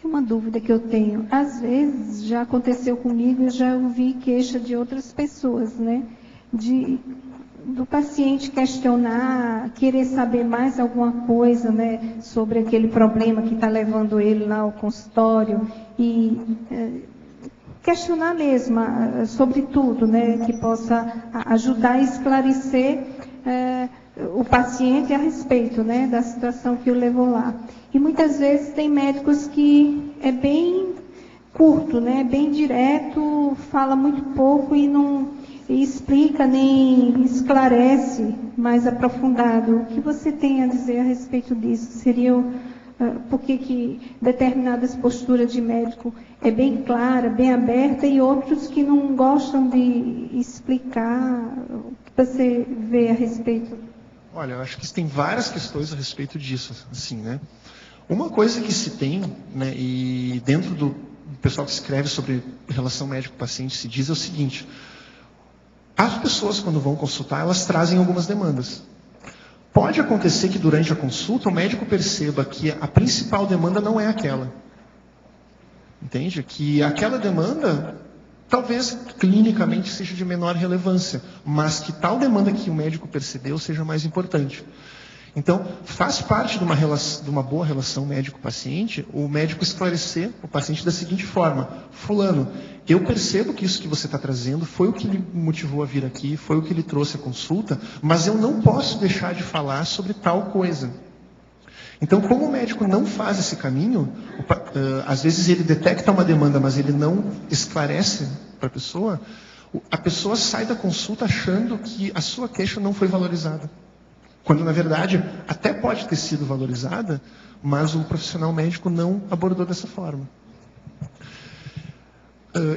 uma dúvida que eu tenho. Às vezes, já aconteceu comigo, eu já ouvi queixa de outras pessoas, né? Do paciente questionar, querer saber mais alguma coisa, né, sobre aquele problema que está levando ele lá ao consultório e questionar mesmo sobre tudo, né, que possa ajudar a esclarecer o paciente a respeito, né, da situação que o levou lá. E muitas vezes tem médicos que é bem curto, né, bem direto, fala muito pouco e não explica nem esclarece mais aprofundado. O que você tem a dizer a respeito disso? Seria por que determinadas posturas de médico é bem clara, bem aberta, e outros que não gostam de explicar? O que você vê a respeito? Olha, eu acho que tem várias questões a respeito disso, assim, né? Uma coisa que se tem, né, e dentro do pessoal que escreve sobre relação médico-paciente se diz é o seguinte: as pessoas, quando vão consultar, elas trazem algumas demandas. Pode acontecer que durante a consulta o médico perceba que a principal demanda não é aquela. Entende? Que aquela demanda talvez clinicamente seja de menor relevância, mas que tal demanda que o médico percebeu seja mais importante. Então, faz parte de uma boa relação médico-paciente o médico esclarecer o paciente da seguinte forma: fulano, eu percebo que isso que você está trazendo foi o que lhe motivou a vir aqui, foi o que lhe trouxe a consulta, mas eu não posso deixar de falar sobre tal coisa. Então, como o médico não faz esse caminho, às vezes ele detecta uma demanda, mas ele não esclarece para a pessoa sai da consulta achando que a sua queixa não foi valorizada. Quando, na verdade, até pode ter sido valorizada, mas o profissional médico não abordou dessa forma.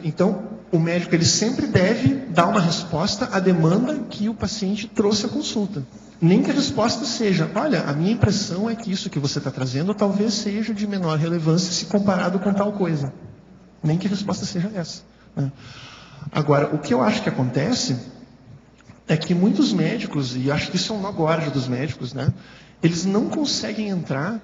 Então, o médico ele sempre deve dar uma resposta à demanda que o paciente trouxe à consulta. Nem que a resposta seja: olha, a minha impressão é que isso que você está trazendo talvez seja de menor relevância se comparado com tal coisa. Nem que a resposta seja essa, né? Agora, o que eu acho que acontece é que muitos médicos, e acho que isso é um nó gordo dos médicos, né, eles não conseguem entrar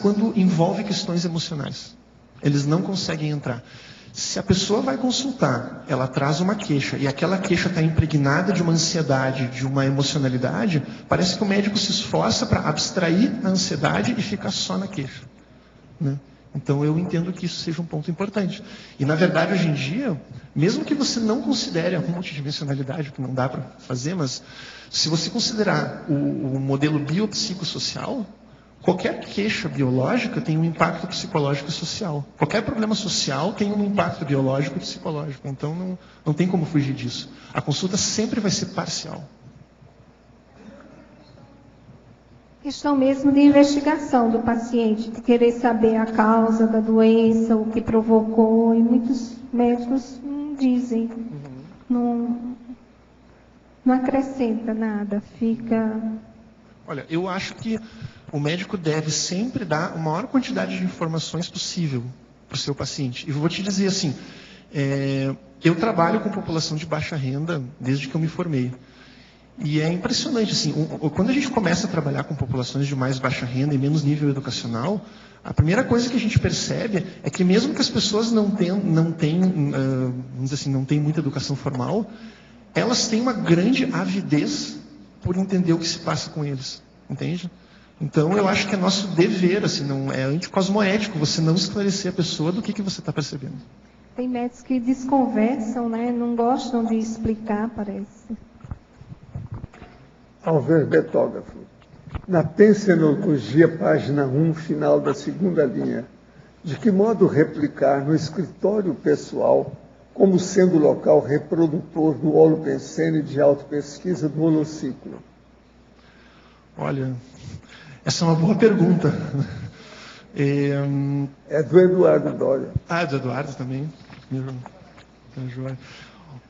quando envolve questões emocionais. Eles não conseguem entrar. Se a pessoa vai consultar, ela traz uma queixa, e aquela queixa está impregnada de uma ansiedade, de uma emocionalidade, parece que o médico se esforça para abstrair a ansiedade e ficar só na queixa, né? Então, eu entendo que isso seja um ponto importante. E, na verdade, hoje em dia, mesmo que você não considere a multidimensionalidade, que não dá para fazer, mas se você considerar o modelo biopsicossocial, qualquer queixa biológica tem um impacto psicológico e social. Qualquer problema social tem um impacto biológico e psicológico. Então, não tem como fugir disso. A consulta sempre vai ser parcial. Questão mesmo de investigação do paciente, de querer saber a causa da doença, o que provocou, e muitos médicos não dizem, não acrescenta nada, fica... Olha, eu acho que o médico deve sempre dar a maior quantidade de informações possível para o seu paciente. E vou te dizer assim, eu trabalho com população de baixa renda desde que eu me formei. E é impressionante, assim, quando a gente começa a trabalhar com populações de mais baixa renda e menos nível educacional, a primeira coisa que a gente percebe é que mesmo que as pessoas não tenham vamos dizer assim, não tenham muita educação formal, elas têm uma grande avidez por entender o que se passa com eles, entende? Então, eu acho que é nosso dever, assim, não é anticosmoético você não esclarecer a pessoa do que você está percebendo. Tem médicos que desconversam, né? Não gostam de explicar, parece. Alver Betógrafo. Na Pensenologia, página 1, final da segunda linha, de que modo replicar no escritório pessoal como sendo o local reprodutor do holopensene de autopesquisa do holociclo? Olha, essa é uma boa pergunta. É do Eduardo Dória. Ah, é do Eduardo também.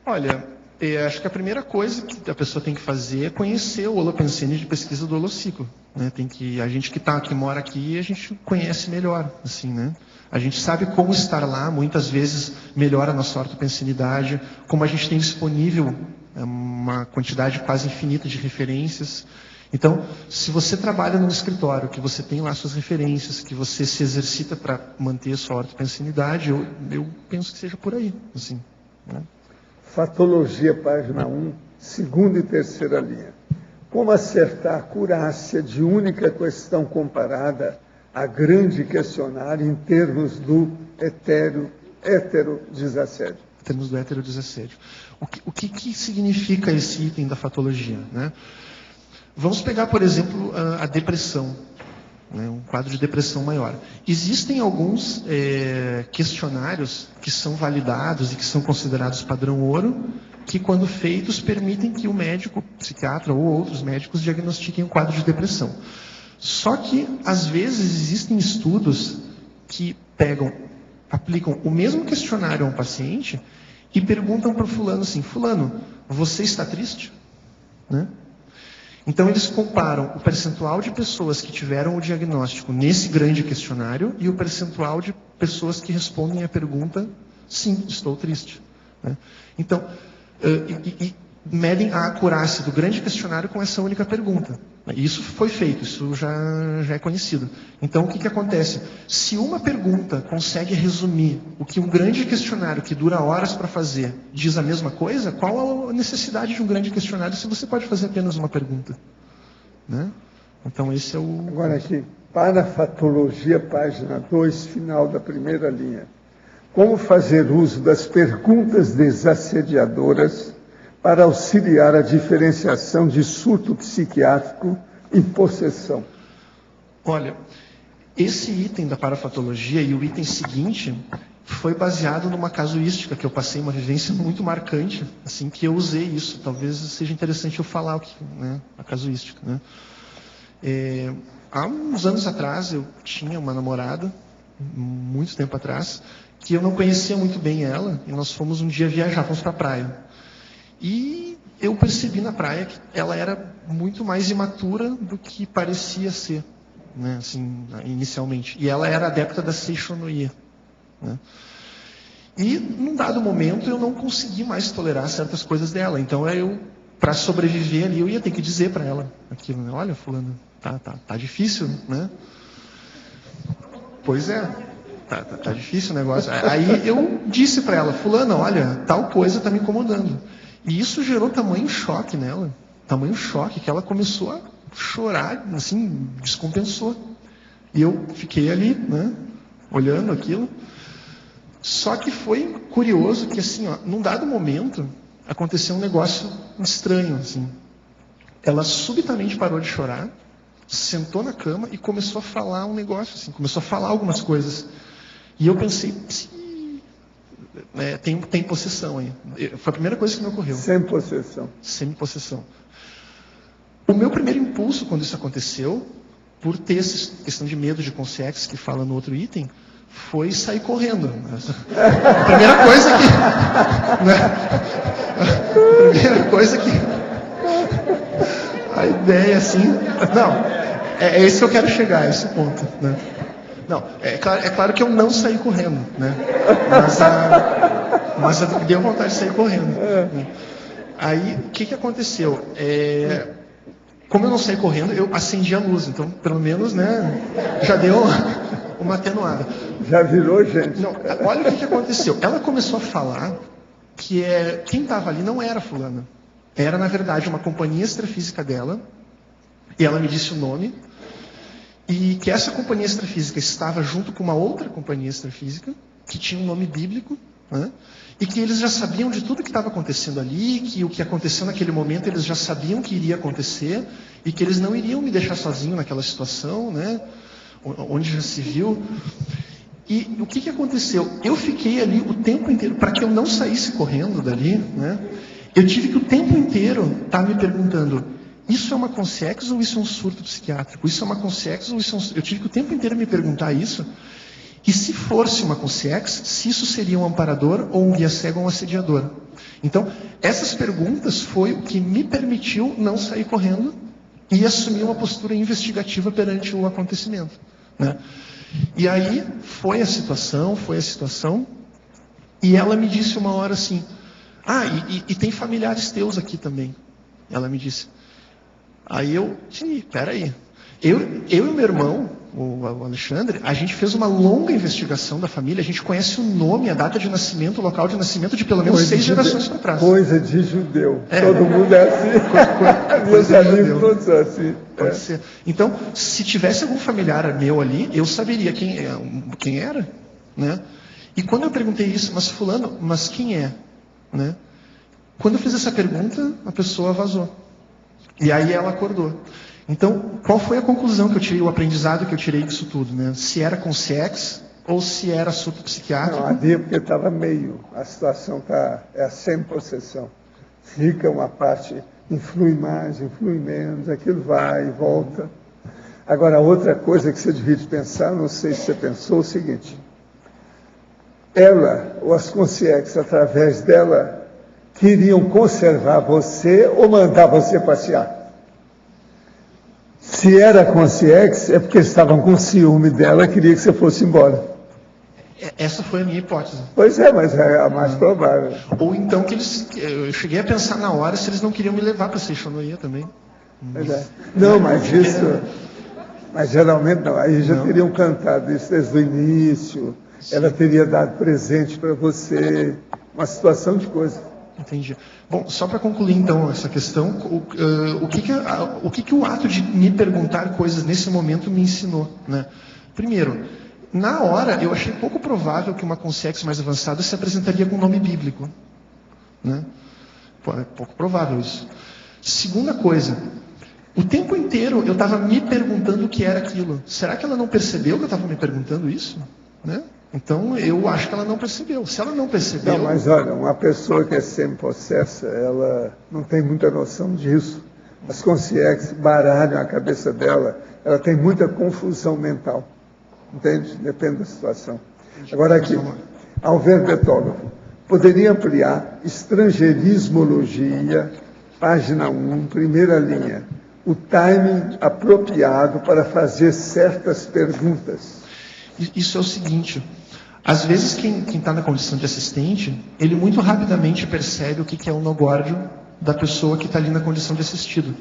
Olha, Acho que a primeira coisa que a pessoa tem que fazer é conhecer o Holopensene de pesquisa do Holociclo, né? A gente que mora aqui, a gente conhece melhor, assim, né? A gente sabe como estar lá, muitas vezes melhora a nossa ortopensenidade, como a gente tem disponível uma quantidade quase infinita de referências. Então, se você trabalha num escritório, que você tem lá suas referências, que você se exercita para manter a sua ortopensenidade, eu penso que seja por aí, assim, né? Fatologia, página 1, segunda e terceira linha. Como acertar a acurácia de única questão comparada a grande questionário em termos do heterodesassédio? Em termos do heterodesassédio. O que significa esse item da fatologia, né? Vamos pegar, por exemplo, a depressão, né? Um quadro de depressão maior. Existem alguns questionários que são validados e que são considerados padrão ouro, que, quando feitos, permitem que o médico, psiquiatra ou outros médicos diagnostiquem um quadro de depressão. Só que, às vezes, existem estudos que aplicam o mesmo questionário a um paciente e perguntam para o fulano assim: fulano, você está triste? Né? Então, eles comparam o percentual de pessoas que tiveram o diagnóstico nesse grande questionário e o percentual de pessoas que respondem à pergunta: sim, estou triste. Né? Então, medem a acurácia do grande questionário com essa única pergunta. Isso foi feito, isso já é conhecido. Então, o que acontece? Se uma pergunta consegue resumir o que um grande questionário, que dura horas para fazer, diz a mesma coisa, qual a necessidade de um grande questionário se você pode fazer apenas uma pergunta? Né? Então, esse é o... Agora aqui, parafatologia, página 2, final da primeira linha. Como fazer uso das perguntas desassediadoras para auxiliar a diferenciação de surto psiquiátrico e possessão? Olha, esse item da parafatologia e o item seguinte foi baseado numa casuística que eu passei, uma vivência muito marcante, assim, que eu usei isso. Talvez seja interessante eu falar a casuística. Né? Há uns anos atrás, eu tinha uma namorada, muito tempo atrás, que eu não conhecia muito bem ela, e nós fomos um dia viajar, fomos para a praia. E eu percebi na praia que ela era muito mais imatura do que parecia ser, né, assim, inicialmente. E ela era adepta da Seishonoye. Né? E, num dado momento, eu não consegui mais tolerar certas coisas dela. Então, para sobreviver ali, eu ia ter que dizer para ela aquilo, né? Olha, fulano, tá difícil, né? Pois é. Tá difícil o negócio. Aí eu disse para ela: fulana, olha, tal coisa está me incomodando. E isso gerou tamanho choque nela, que ela começou a chorar, assim, descompensou. E eu fiquei ali, né, olhando aquilo. Só que foi curioso que, assim, num dado momento, aconteceu um negócio estranho, assim. Ela subitamente parou de chorar, sentou na cama e começou a falar um negócio, assim, começou a falar algumas coisas. E eu pensei: tem possessão aí. Foi a primeira coisa que me ocorreu. Semi-possessão. O meu primeiro impulso, quando isso aconteceu, por ter essa questão de medo de consciência que fala no outro item, foi sair correndo. A primeira coisa que... A primeira coisa que... A ideia, assim... Não, é esse que eu quero chegar, a esse ponto, né? Não, é claro que eu não saí correndo, né? Mas eu deu vontade de sair correndo. Né? Aí, o que aconteceu? Como eu não saí correndo, eu acendi a luz. Então, pelo menos, né, já deu uma atenuada. Já virou gente. Não, olha o que aconteceu. Ela começou a falar que quem estava ali não era fulana. Era, na verdade, uma companhia extrafísica dela. E ela me disse o nome. E que essa companhia extrafísica estava junto com uma outra companhia extrafísica, que tinha um nome bíblico, né? E que eles já sabiam de tudo que estava acontecendo ali, que o que aconteceu naquele momento eles já sabiam que iria acontecer, e que eles não iriam me deixar sozinho naquela situação, né? Onde já se viu. E o que aconteceu? Eu fiquei ali o tempo inteiro, para que eu não saísse correndo dali, né? Eu tive que o tempo inteiro estar me perguntando: isso é uma consciência ou isso é um surto psiquiátrico? Isso é uma consciência ou isso é um... Eu tive que o tempo inteiro me perguntar isso. E se fosse uma consciex, se isso seria um amparador ou um guia cego ou um assediador. Então, essas perguntas foi o que me permitiu não sair correndo e assumir uma postura investigativa perante o acontecimento, né? E aí foi a situação, e ela me disse uma hora assim, e tem familiares teus aqui também. Ela me disse. Aí peraí. Eu e meu irmão, o Alexandre, a gente fez uma longa investigação da família, a gente conhece o nome, a data de nascimento, o local de nascimento de pelo menos 6 gerações para trás. Coisa de judeu. Todo mundo é assim. Meus amigos todos são assim. Pode ser. Então, se tivesse algum familiar meu ali, eu saberia quem era, né? E quando eu perguntei isso, mas quem é? Né? Quando eu fiz essa pergunta, a pessoa vazou. E aí ela acordou. Então, qual foi a conclusão que eu tirei, o aprendizado que eu tirei disso tudo, né? Se era consciex ou se era surto psiquiátrico? Não, havia porque estava meio. A situação é sem possessão. Fica uma parte, influi mais, influi menos, aquilo vai e volta. Agora, outra coisa que você devia pensar, não sei se você pensou, é o seguinte. Ela, ou as consciex, através dela, queriam conservar você ou mandar você passear. Se era consciex, é porque estavam com ciúme dela e queria que você fosse embora. Essa foi a minha hipótese. Pois é, mas é a mais provável. Ou então que eu cheguei a pensar na hora se eles não queriam me levar para Seixonoia também. Não, mas geralmente não. Aí já teriam cantado isso desde o início. Sim. Ela teria dado presente para você, uma situação de coisa. Entendi. Bom, só para concluir então essa questão, o que o ato de me perguntar coisas nesse momento me ensinou, né? Primeiro, na hora eu achei pouco provável que uma consciex mais avançada se apresentaria com nome bíblico, né? É pouco provável isso. Segunda coisa, o tempo inteiro eu estava me perguntando o que era aquilo. Será que ela não percebeu que eu estava me perguntando isso, né? Então, eu acho que ela não percebeu. Se ela não percebeu... Não, mas olha, uma pessoa que é semi-possessa, ela não tem muita noção disso. As consciex baralham a cabeça dela, ela tem muita confusão mental. Entende? Depende da situação. Agora aqui, Alberto Betógrafo, poderia ampliar estrangeirismologia, página 1, primeira linha. O timing apropriado para fazer certas perguntas. Isso é o seguinte, às vezes quem está na condição de assistente, ele muito rapidamente percebe o que é o nogórdio da pessoa que está ali na condição de assistido.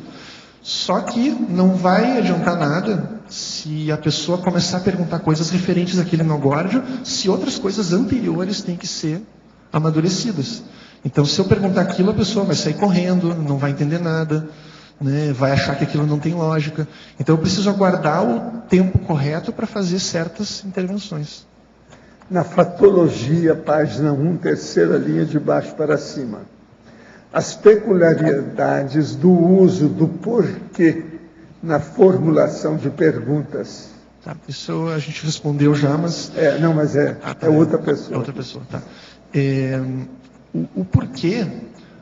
Só que não vai adiantar nada se a pessoa começar a perguntar coisas referentes àquele nogórdio, se outras coisas anteriores têm que ser amadurecidas. Então, se eu perguntar aquilo, a pessoa vai sair correndo, não vai entender nada, né, vai achar que aquilo não tem lógica. Então eu preciso aguardar o tempo correto para fazer certas intervenções. Na fatologia, página 1, terceira linha de baixo para cima. As peculiaridades do uso do porquê na formulação de perguntas. Tá, isso a gente respondeu já, mas... mas é outra pessoa. É outra pessoa, tá. O porquê...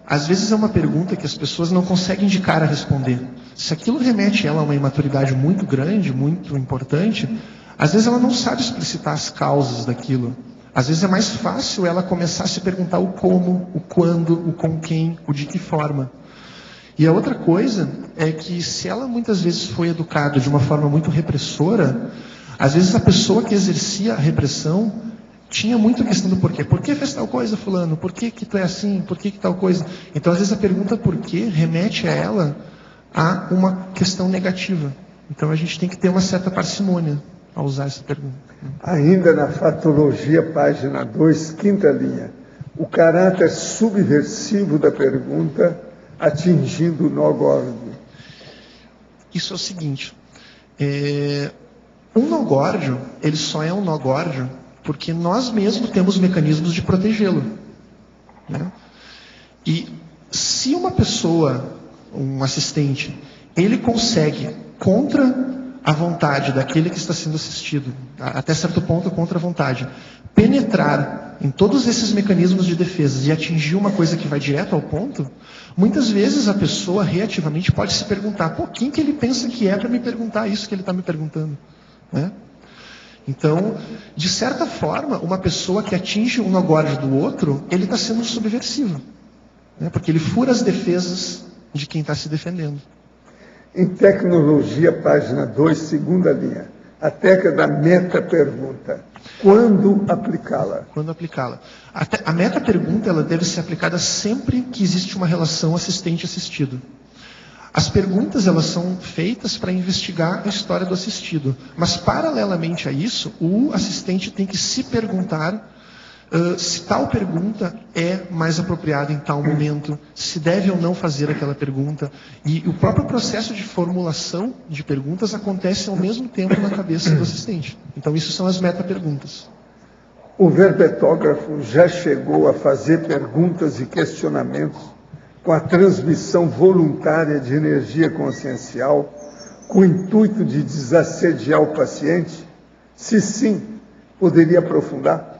Às vezes é uma pergunta que as pessoas não conseguem de cara responder. Se aquilo remete ela a uma imaturidade muito grande, muito importante, às vezes ela não sabe explicitar as causas daquilo. Às vezes é mais fácil ela começar a se perguntar o como, o quando, o com quem, o de que forma. E a outra coisa é que se ela muitas vezes foi educada de uma forma muito repressora, às vezes a pessoa que exercia a repressão tinha muito a questão do porquê. Por que fez tal coisa, fulano? Por que tu é assim? Por que tal coisa? Então, às vezes, a pergunta porquê remete a ela a uma questão negativa. Então, a gente tem que ter uma certa parcimônia ao usar essa pergunta. Ainda na fatologia, página 2, quinta linha. O caráter subversivo da pergunta atingindo o nogórdio. Isso é o seguinte. Um nogórdio, ele só é um nogórdio porque nós mesmos temos mecanismos de protegê-lo, né? E se uma pessoa, um assistente, ele consegue, contra a vontade daquele que está sendo assistido, até certo ponto contra a vontade, penetrar em todos esses mecanismos de defesa e atingir uma coisa que vai direto ao ponto, muitas vezes a pessoa reativamente pode se perguntar, quem que ele pensa que é para me perguntar isso que ele está me perguntando, né? Então, de certa forma, uma pessoa que atinge um algoz do outro, ele está sendo subversivo, né? Porque ele fura as defesas de quem está se defendendo. Em tecnologia, página 2, segunda linha, a técnica da meta-pergunta. Quando aplicá-la? Quando aplicá-la. A meta-pergunta ela deve ser aplicada sempre que existe uma relação assistente-assistido. As perguntas elas são feitas para investigar a história do assistido. Mas, paralelamente a isso, o assistente tem que se perguntar se tal pergunta é mais apropriada em tal momento, se deve ou não fazer aquela pergunta. E o próprio processo de formulação de perguntas acontece ao mesmo tempo na cabeça do assistente. Então, isso são as meta-perguntas. O verbetógrafo já chegou a fazer perguntas e questionamentos com a transmissão voluntária de energia consciencial, com o intuito de desassediar o paciente? Se sim, poderia aprofundar?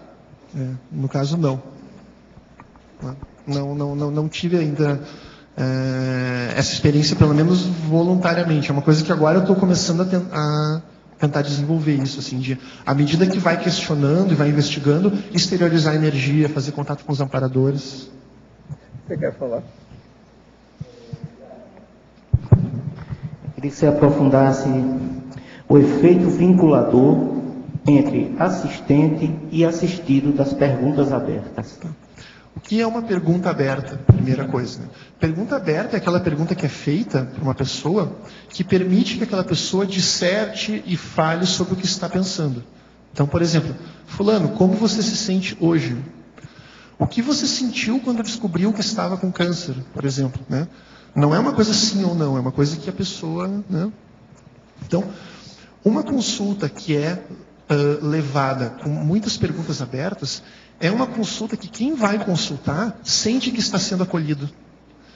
No caso, não. Não tive ainda essa experiência, pelo menos voluntariamente. É uma coisa que agora eu estou começando a tentar desenvolver isso, assim, de, à medida que vai questionando e vai investigando, exteriorizar a energia, fazer contato com os amparadores. Você quer falar? Eu queria que você aprofundasse o efeito vinculador entre assistente e assistido das perguntas abertas. O que é uma pergunta aberta? Primeira coisa. Né? Pergunta aberta é aquela pergunta que é feita por uma pessoa que permite que aquela pessoa disserte e fale sobre o que está pensando. Então, por exemplo, fulano, como você se sente hoje? O que você sentiu quando descobriu que estava com câncer, por exemplo? Né? Não é uma coisa sim ou não, é uma coisa que a pessoa... Né? Então, uma consulta que é levada com muitas perguntas abertas, é uma consulta que quem vai consultar sente que está sendo acolhido.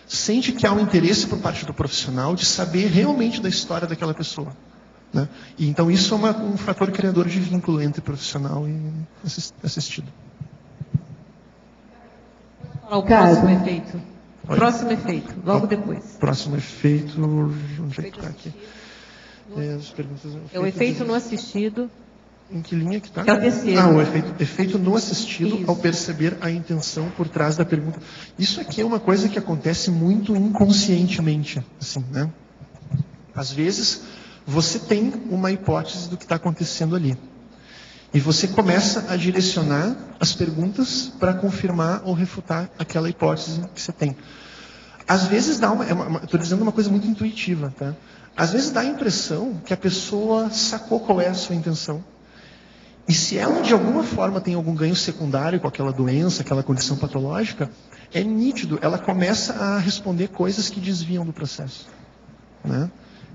Sente que há um interesse por parte do profissional de saber realmente da história daquela pessoa. Né? E, então isso é um fator criador de vínculo entre profissional e assistido. O próximo efeito. Próximo efeito, logo depois. Próximo efeito, onde é que está aqui? As perguntas, é o efeito no assistido. Em que linha que está? É o terceiro. O efeito no assistido. Isso. Ao perceber a intenção por trás da pergunta. Isso aqui é uma coisa que acontece muito inconscientemente. Assim, né? Às vezes, você tem uma hipótese do que está acontecendo ali. E você começa a direcionar as perguntas para confirmar ou refutar aquela hipótese que você tem. Às vezes dá estou dizendo uma coisa muito intuitiva, tá? Às vezes dá a impressão que a pessoa sacou qual é a sua intenção. E se ela, de alguma forma, tem algum ganho secundário com aquela doença, aquela condição patológica, é nítido, ela começa a responder coisas que desviam do processo. Né?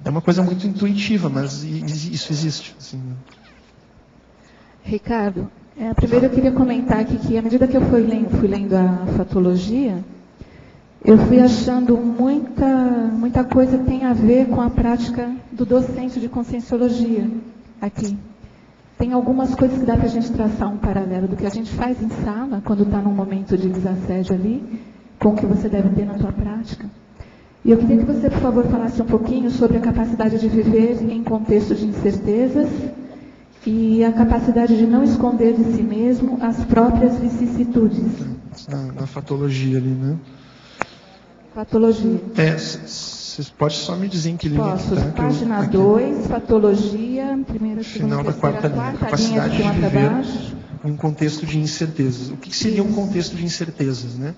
É uma coisa muito intuitiva, mas isso existe. Assim. Ricardo, primeiro eu queria comentar aqui que, à medida que eu fui lendo a fatologia, eu fui achando muita coisa que tem a ver com a prática do docente de conscienciologia aqui. Tem algumas coisas que dá para a gente traçar um paralelo do que a gente faz em sala, quando está num momento de desassédio ali, com o que você deve ter na tua prática. E eu queria que você, por favor, falasse um pouquinho sobre a capacidade de viver em contexto de incertezas e a capacidade de não esconder de si mesmo as próprias vicissitudes. Na fatologia ali, né? Patologia. Você pode só me dizer em que linha Posso. que está? Página 2, patologia, primeira, segunda, final da terceira, quarta linha. Capacidade de viver em um contexto de incertezas. O que seria um contexto de incertezas, né?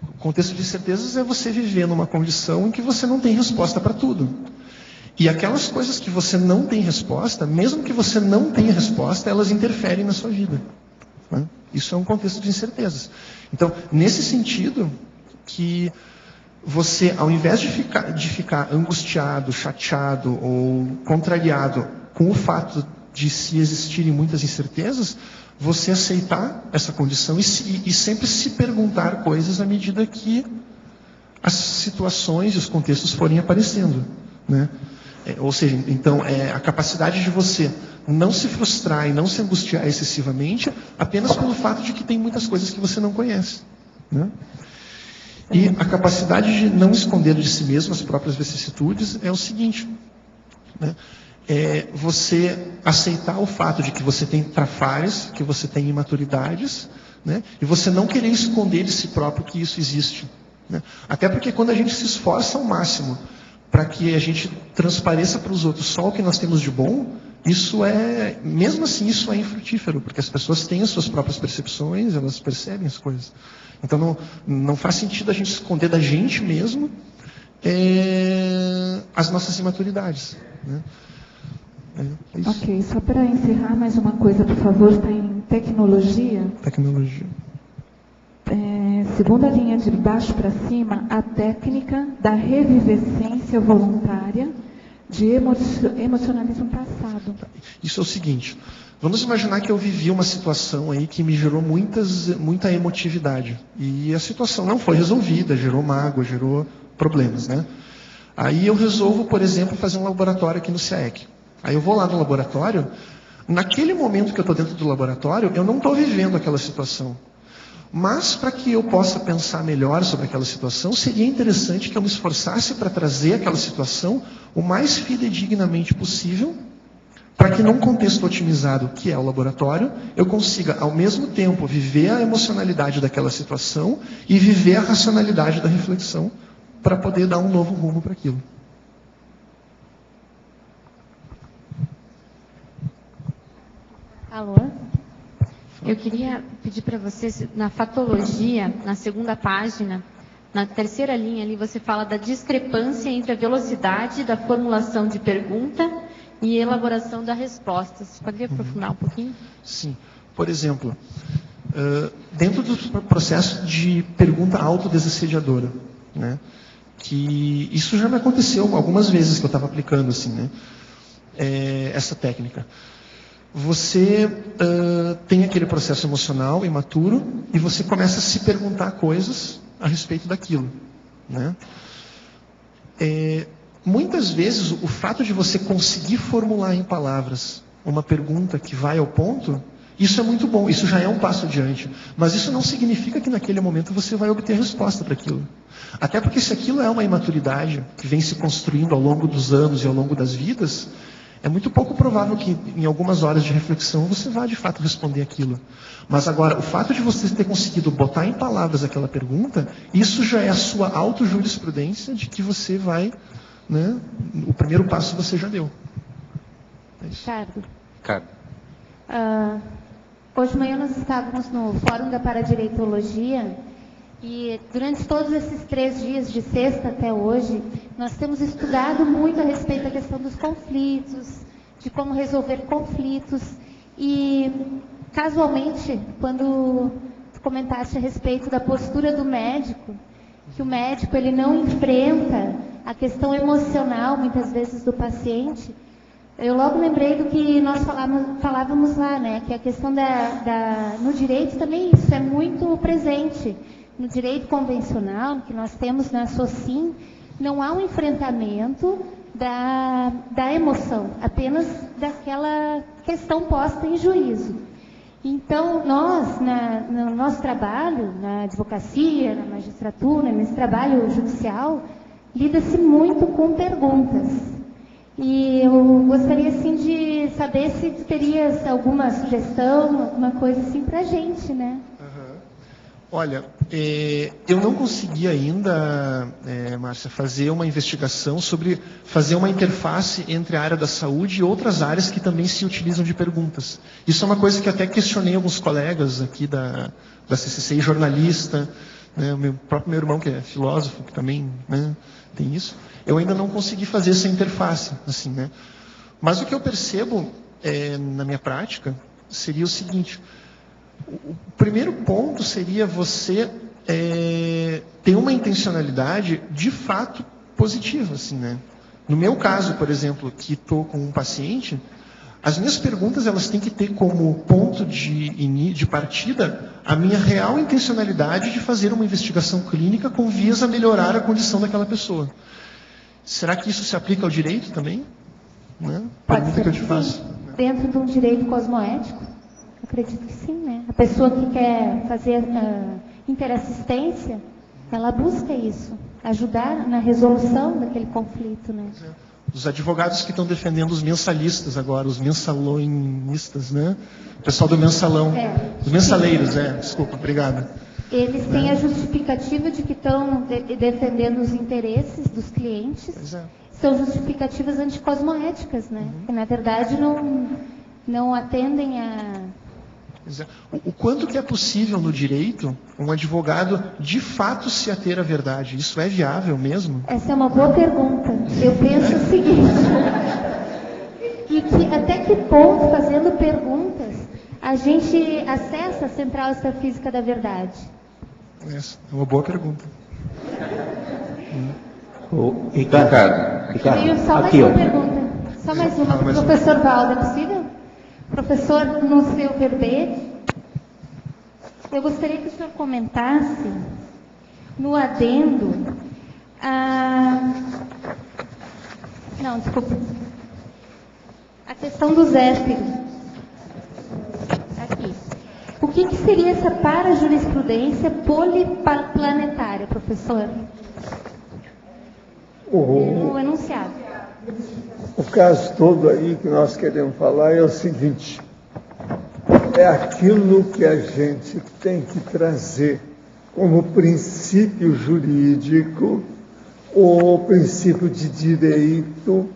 O contexto de incertezas é você viver numa condição em que você não tem resposta para tudo. E aquelas coisas que você não tem resposta, mesmo que você não tenha resposta, elas interferem na sua vida. Né? Isso é um contexto de incertezas. Então, nesse sentido, que você, ao invés de ficar angustiado, chateado ou contrariado com o fato de se existirem muitas incertezas, você aceitar essa condição e sempre se perguntar coisas à medida que as situações e os contextos forem aparecendo. Né? Ou seja, então, a capacidade de você não se frustrar e não se angustiar excessivamente apenas pelo fato de que tem muitas coisas que você não conhece. Né? E a capacidade de não esconder de si mesmo as próprias vicissitudes é o seguinte, né? é você aceitar o fato de que você tem trafares, que você tem imaturidades, né? E você não querer esconder de si próprio que isso existe, né? Até porque quando a gente se esforça ao máximo para que a gente transpareça para os outros só o que nós temos de bom, isso é, mesmo assim, isso é infrutífero, porque as pessoas têm as suas próprias percepções, elas percebem as coisas. Então não faz sentido a gente esconder da gente mesmo as nossas imaturidades, né? Ok, só para encerrar mais uma coisa, por favor, está em tecnologia. Tecnologia. Segunda linha de baixo para cima, a técnica da revivescência voluntária de emocionalismo passado. Isso é o seguinte, vamos imaginar que eu vivi uma situação aí que me gerou muita emotividade. E a situação não foi resolvida, gerou mágoa, gerou problemas, né? Aí eu resolvo, por exemplo, fazer um laboratório aqui no CIAEC. Aí eu vou lá no laboratório, naquele momento que eu estou dentro do laboratório, eu não estou vivendo aquela situação. Mas, para que eu possa pensar melhor sobre aquela situação, seria interessante que eu me esforçasse para trazer aquela situação o mais fidedignamente possível, para que num contexto otimizado, que é o laboratório, eu consiga, ao mesmo tempo, viver a emocionalidade daquela situação e viver a racionalidade da reflexão, para poder dar um novo rumo para aquilo. Alô? Eu queria pedir para vocês, na fatologia, na segunda página, na terceira linha ali, você fala da discrepância entre a velocidade da formulação de pergunta e elaboração da resposta. Você poderia aprofundar um pouquinho? Sim. Por exemplo, dentro do processo de pergunta autodesassediadora, né? Que isso já me aconteceu algumas vezes que eu estava aplicando assim, né? Essa técnica. Você tem aquele processo emocional imaturo e você começa a se perguntar coisas a respeito daquilo, né? Muitas vezes o fato de você conseguir formular em palavras uma pergunta que vai ao ponto, isso é muito bom, isso já é um passo adiante. Mas isso não significa que naquele momento você vai obter resposta para aquilo. Até porque se aquilo é uma imaturidade que vem se construindo ao longo dos anos e ao longo das vidas, é muito pouco provável que em algumas horas de reflexão você vá de fato responder aquilo. Mas agora, o fato de você ter conseguido botar em palavras aquela pergunta, isso já é a sua autojurisprudência de que você vai, né, o primeiro passo você já deu. É isso. Ricardo. Hoje de manhã nós estávamos no Fórum da Paradireitologia e durante todos esses 3 dias, de sexta até hoje, nós temos estudado muito a respeito da questão dos conflitos, de como resolver conflitos. E, casualmente, quando tu comentaste a respeito da postura do médico, que o médico ele não enfrenta a questão emocional, muitas vezes, do paciente, eu logo lembrei do que nós falávamos lá, né? Que a questão no direito também isso é muito presente. No direito convencional, que nós temos na SOCIM, não há um enfrentamento da emoção, apenas daquela questão posta em juízo. Então, nós, no nosso trabalho, na advocacia, na magistratura, nesse trabalho judicial, lida-se muito com perguntas. E eu gostaria, assim, de saber se tu terias alguma sugestão, alguma coisa assim para a gente, né? Olha, eu não consegui ainda, Márcia, fazer uma investigação sobre fazer uma interface entre a área da saúde e outras áreas que também se utilizam de perguntas. Isso é uma coisa que até questionei alguns colegas aqui da CCCI, jornalista, né, o próprio meu irmão, que é filósofo, que também, né, tem isso. Eu ainda não consegui fazer essa interface, assim, né? Mas o que eu percebo na minha prática seria o seguinte: o primeiro ponto seria você ter uma intencionalidade de fato positiva, assim, né? No meu caso, por exemplo, que estou com um paciente, as minhas perguntas elas têm que ter como ponto de partida a minha real intencionalidade de fazer uma investigação clínica com vias a melhorar a condição daquela pessoa. Será que isso se aplica ao direito também? Né? Pode ser que eu te faço. Dentro de um direito cosmoético? Acredito que sim, né? A pessoa que quer fazer interassistência, ela busca isso, ajudar na resolução daquele conflito, né? Os advogados que estão defendendo os mensalistas agora, os mensalonistas, né? O pessoal do mensalão. Os mensaleiros, desculpa, obrigado. Eles têm a justificativa de que estão defendendo os interesses dos clientes. São justificativas anticosmoéticas, né? Que, na verdade, não atendem a... O quanto que é possível no direito um advogado de fato se ater à verdade? Isso é viável mesmo? Essa é uma boa pergunta. Eu penso o seguinte, e que até que ponto, fazendo perguntas, a gente acessa a central extrafísica da verdade? Essa é uma boa pergunta. Ricardo. Tenho só mais uma pergunta. Só mais uma. Professor Valdo, é possível? Professor, no seu verbete, eu gostaria que o senhor comentasse no adendo não, desculpa. A questão dos ésteres. Aqui. O que seria essa parajurisprudência poliplanetária, professor? O enunciado. O caso todo aí que nós queremos falar é o seguinte: é aquilo que a gente tem que trazer como princípio jurídico ou princípio de direito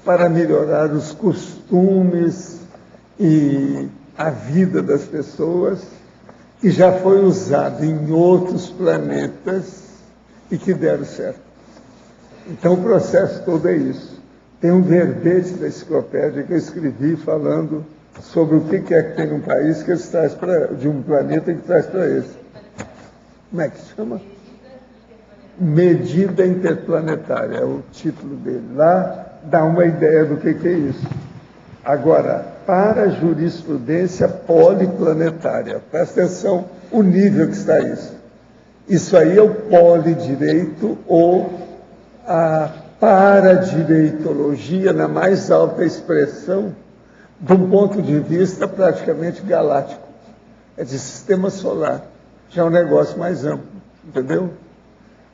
para melhorar os costumes e a vida das pessoas, que já foi usado em outros planetas e que deram certo. Então o processo todo é isso. Tem um verbete da enciclopédia que eu escrevi falando sobre o que é que tem num país que eles traz de um planeta que traz para esse. Como é que se chama? Medida interplanetária, é o título dele. Lá dá uma ideia do que é isso. Agora, para a jurisprudência poliplanetária, presta atenção o nível que está isso. Isso aí é o polidireito ou a paradireitologia na mais alta expressão, de um ponto de vista praticamente galáctico. É de sistema solar. Já é um negócio mais amplo, entendeu?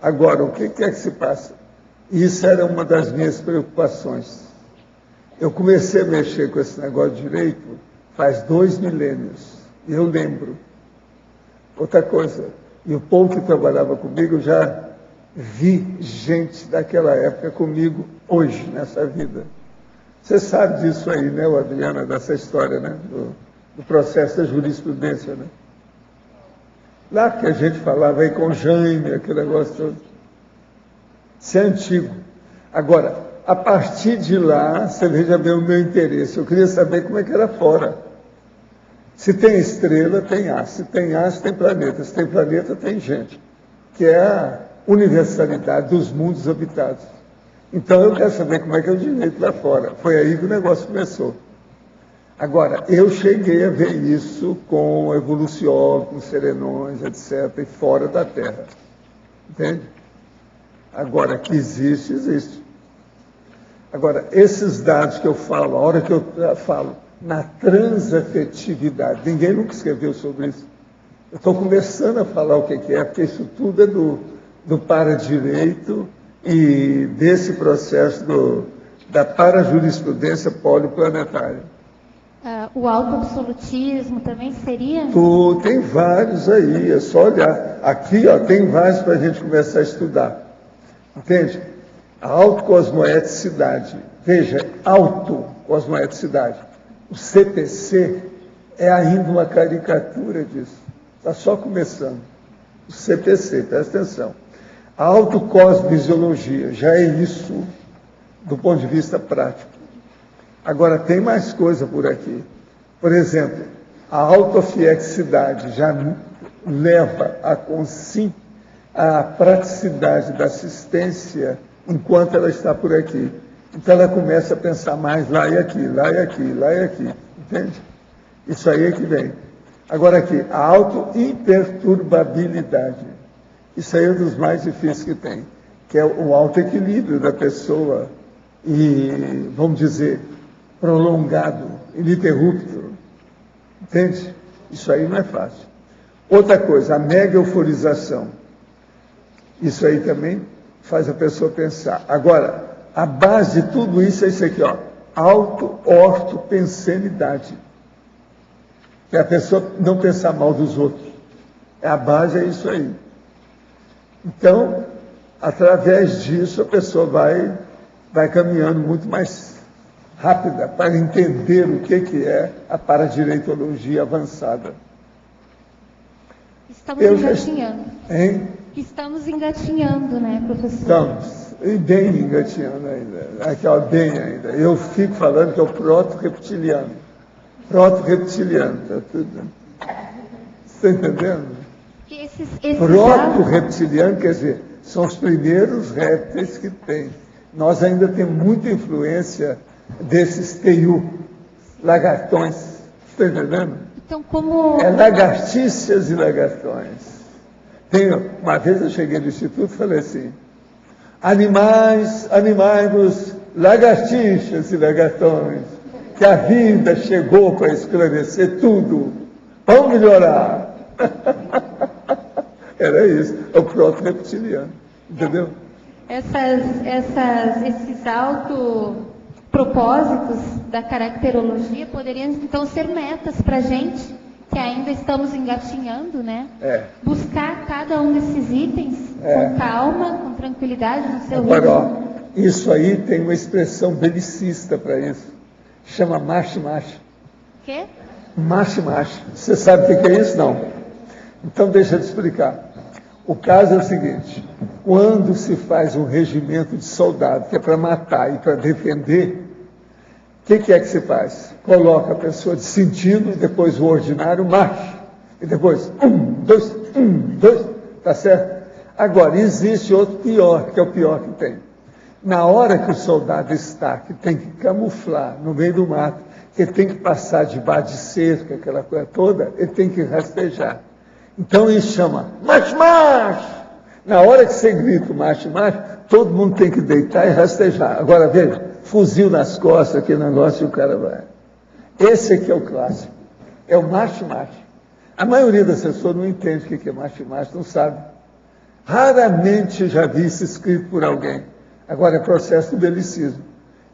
Agora, o que é que se passa? Isso era uma das minhas preocupações. Eu comecei a mexer com esse negócio de direito faz 2 milênios. E eu lembro. Outra coisa, e o povo que trabalhava comigo, eu já vi gente daquela época comigo hoje, nessa vida. Você sabe disso aí, né, Adriana, dessa história, né, do processo da jurisprudência, né? Lá que a gente falava aí com Jaime, aquele negócio todo. Isso é antigo. Agora, a partir de lá, você veja bem o meu interesse. Eu queria saber como é que era fora. Se tem estrela, tem astro. Se tem astro, tem planeta. Se tem planeta, tem gente. Que é a universalidade dos mundos habitados. Então, eu quero saber como é que é o direito lá fora. Foi aí que o negócio começou. Agora, eu cheguei a ver isso com evolução, com serenões, etc., e fora da Terra. Entende? Agora, que existe, existe. Agora, esses dados que eu falo, a hora que eu falo na transafetividade, ninguém nunca escreveu sobre isso. Eu estou começando a falar o que é, porque isso tudo é do paradireito e desse processo da parajurisprudência poliplanetária. O autoabsolutismo também seria? Tem vários aí, é só olhar. Aqui, tem vários para a gente começar a estudar. Entende? A autocosmoeticidade. Veja, autocosmoeticidade. O CPC é ainda uma caricatura disso. Está só começando. O CPC, presta atenção. A autocosmisiologia já é isso do ponto de vista prático. Agora, tem mais coisa por aqui. Por exemplo, a autofiexidade já leva a consim a praticidade da assistência enquanto ela está por aqui. Então, ela começa a pensar mais lá e aqui, lá e aqui, lá e aqui. Entende? Isso aí é que vem. Agora aqui, a auto-imperturbabilidade. Isso aí é um dos mais difíceis que tem, que é o auto-equilíbrio da pessoa e, vamos dizer, prolongado, ininterrupto. Entende? Isso aí não é fácil. Outra coisa, a mega euforização. Isso aí também faz a pessoa pensar. Agora, A base de tudo isso é isso aqui, ó. Auto-ortopensenidade. Que a pessoa não pensar mal dos outros. A base é isso aí. Então, através disso, a pessoa vai caminhando muito mais rápida para entender o que é a paradireitologia avançada. Estamos engatinhando. Hein? Estamos engatinhando, né, professor? Estamos. E bem engatinhando ainda. Aqui, ó, bem ainda. Eu fico falando que é o proto-reptiliano. Proto-reptiliano. Tá tudo. Você está entendendo? Proto-reptiliano, quer dizer, são os primeiros répteis que tem. Nós ainda temos muita influência desses teiu, lagartões. Está entendendo? Então, como... É lagartícias e lagartões. Uma vez eu cheguei no instituto e falei assim, animai-vos, lagartixas e lagartões, que a vida chegou para esclarecer tudo. Vamos melhorar. Era isso, é o proto-reptiliano, entendeu? Esses autopropósitos da caracterologia poderiam, então, ser metas para a gente, que ainda estamos engatinhando, né? Buscar cada um desses itens com calma, com tranquilidade no seu ritmo. Agora, isso aí tem uma expressão belicista para isso. Chama macho-macho. Quê? Macho-macho. Você sabe o que é isso? Não. Então, deixa eu te explicar. O caso é o seguinte, quando se faz um regimento de soldado, que é para matar e para defender, o que é que se faz? Coloca a pessoa de sentido, e depois o ordinário macho, e depois 1, 2, tá certo? Agora, existe outro pior, que é o pior que tem. Na hora que o soldado está, que tem que camuflar no meio do mato, que ele tem que passar debaixo de cerca, aquela coisa toda, ele tem que rastejar. Então ele chama, macho! Na hora que você grita macho, todo mundo tem que deitar e rastejar. Agora veja, fuzil nas costas, aquele negócio, e o cara vai. Esse aqui é o clássico. É o macho. A maioria das pessoas não entende o que é macho, não sabe. Raramente já vi isso escrito por alguém. Agora é processo do belicismo.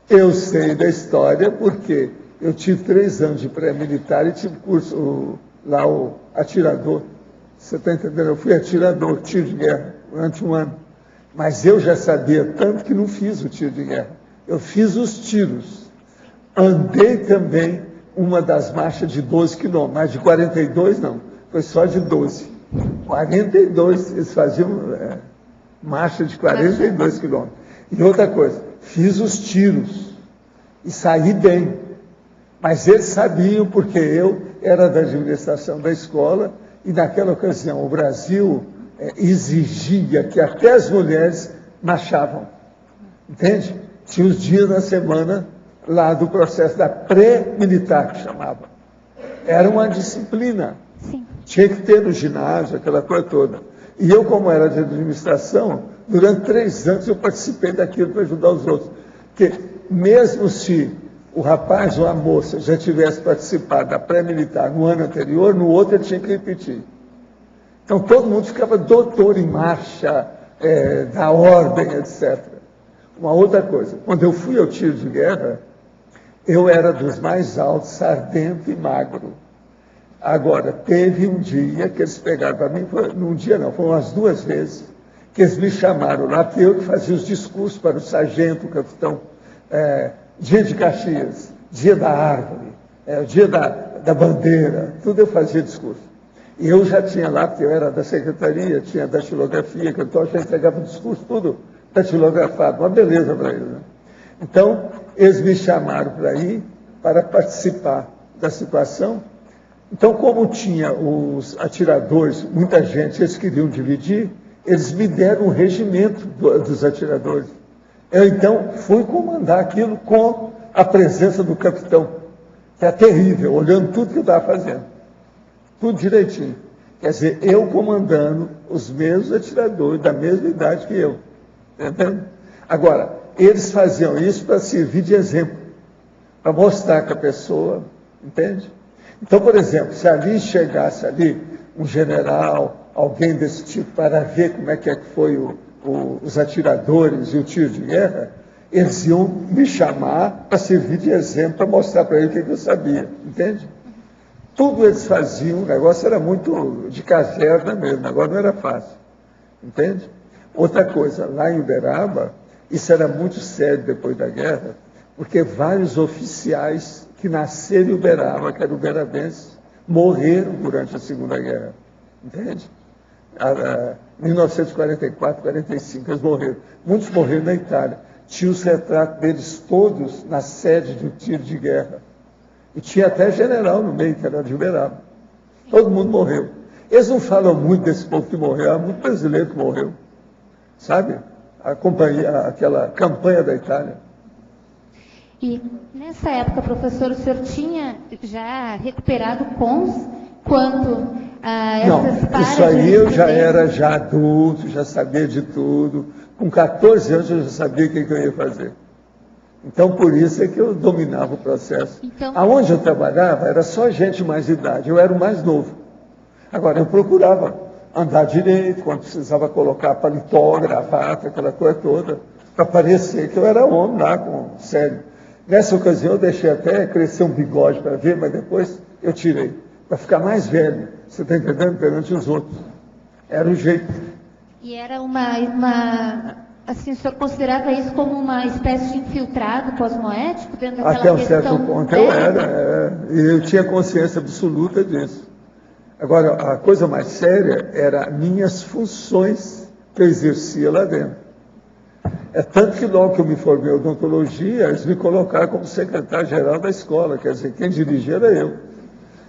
Eu sei da história porque eu tive 3 anos de pré-militar e tive curso lá, o atirador. Você está entendendo? Eu fui atirador, tiro de guerra, durante 1 ano. Mas eu já sabia tanto que não fiz o tiro de guerra. Eu fiz os tiros. Andei também uma das marchas de 12 quilômetros, mas de 42 não, foi só de 12. 42, eles faziam marcha de 42 quilômetros. E outra coisa, fiz os tiros e saí bem. Mas eles sabiam porque eu era da administração da escola e naquela ocasião o Brasil exigia que até as mulheres marchavam. Entende? Tinha os dias na semana lá do processo da pré-militar, que chamava. Era uma disciplina. Sim. Tinha que ter no ginásio, aquela coisa toda. E eu, como era de administração, durante 3 anos eu participei daquilo para ajudar os outros. Porque mesmo se o rapaz ou a moça já tivesse participado da pré-militar no ano anterior, no outro ele tinha que repetir. Então todo mundo ficava doutor em marcha, da ordem, etc. Uma outra coisa, quando eu fui ao tiro de guerra, eu era dos mais altos, sardento e magro. Agora, teve um dia que eles pegaram para mim, num dia não, foram umas 2 vezes, que eles me chamaram lá, porque eu que fazia os discursos para o sargento, o capitão, dia de Caxias, dia da árvore, dia da bandeira, tudo eu fazia discurso. E eu já tinha lá, porque eu era da secretaria, tinha datilografia, que eu já entregava o discurso, tudo datilografado, uma beleza para eles. Né? Então, eles me chamaram para ir, para participar da situação. Então, como tinha os atiradores, muita gente, eles queriam dividir, eles me deram um regimento dos atiradores. Eu, então, fui comandar aquilo com a presença do capitão, que é terrível, olhando tudo que eu estava fazendo. Tudo direitinho. Quer dizer, eu comandando os mesmos atiradores, da mesma idade que eu. Entendeu? Agora, eles faziam isso para servir de exemplo, para mostrar que a pessoa, entende? Então, por exemplo, se ali chegasse ali um general, alguém desse tipo, para ver como é que foi os atiradores e o tiro de guerra, eles iam me chamar para servir de exemplo, para mostrar para ele o que eu sabia, entende? Tudo eles faziam, o negócio era muito de caserna mesmo, o negócio não era fácil, entende? Outra coisa, lá em Uberaba, isso era muito sério depois da guerra, porque vários oficiais que nasceram em Uberaba, que eram uberabenses, morreram durante a Segunda Guerra, entende? Em 1944, 45, eles morreram. Muitos morreram na Itália. Tinha os retratos deles todos na sede de um tiro de guerra. E tinha até general no meio, que era de Uberaba. Todo mundo morreu. Eles não falam muito desse povo que morreu, há muito brasileiro que morreu. Sabe? Aquela campanha da Itália. E nessa época, professor, o senhor tinha já recuperado cons quanto a essas Não, isso aí eu já era adulto, já sabia de tudo. Com 14 anos eu já sabia o que eu ia fazer. Então, por isso é que eu dominava o processo. Então, aonde eu trabalhava, era só gente mais de idade, eu era o mais novo. Agora, eu procurava andar direito, quando precisava colocar paletó, gravata, aquela coisa toda, para parecer que eu era homem lá, sério. Nessa ocasião, eu deixei até crescer um bigode para ver, mas depois eu tirei, para ficar mais velho, você está entendendo, perante os outros. Era o jeito. E era assim, o senhor considerava isso como uma espécie de infiltrado cosmoético dentro daquela até um questão certo ponto eu era, e eu tinha consciência absoluta disso. Agora, a coisa mais séria era minhas funções que eu exercia lá dentro. É tanto que logo que eu me formei em odontologia, eles me colocaram como secretário-geral da escola, quer dizer, quem dirigia era eu.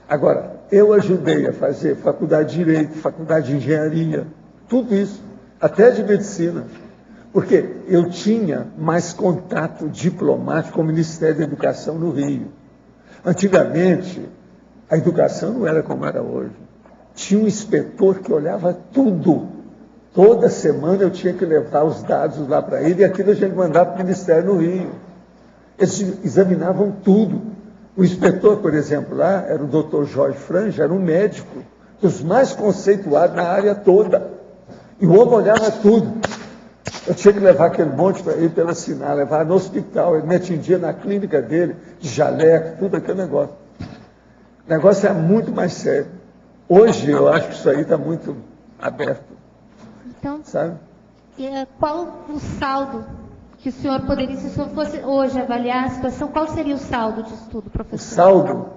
Agora, eu ajudei a fazer faculdade de Direito, faculdade de Engenharia, tudo isso, até de Medicina, porque eu tinha mais contato diplomático com o Ministério da Educação no Rio. Antigamente, a educação não era como era hoje. Tinha um inspetor que olhava tudo. Toda semana eu tinha que levar os dados lá para ele e aquilo a gente mandava para o Ministério no Rio. Eles examinavam tudo. O inspetor, por exemplo, lá, era o Dr. Jorge Franja, era um médico dos mais conceituados na área toda. E o homem olhava tudo. Eu tinha que levar aquele monte para ele pela assinar, levar no hospital, ele me atendia na clínica dele, de jaleco, tudo aquele negócio. O negócio é muito mais sério. Hoje eu acho que isso aí está muito aberto. Então, sabe? Qual o saldo que o senhor poderia, se o senhor fosse hoje avaliar a situação, qual seria o saldo disso tudo, professor? O saldo?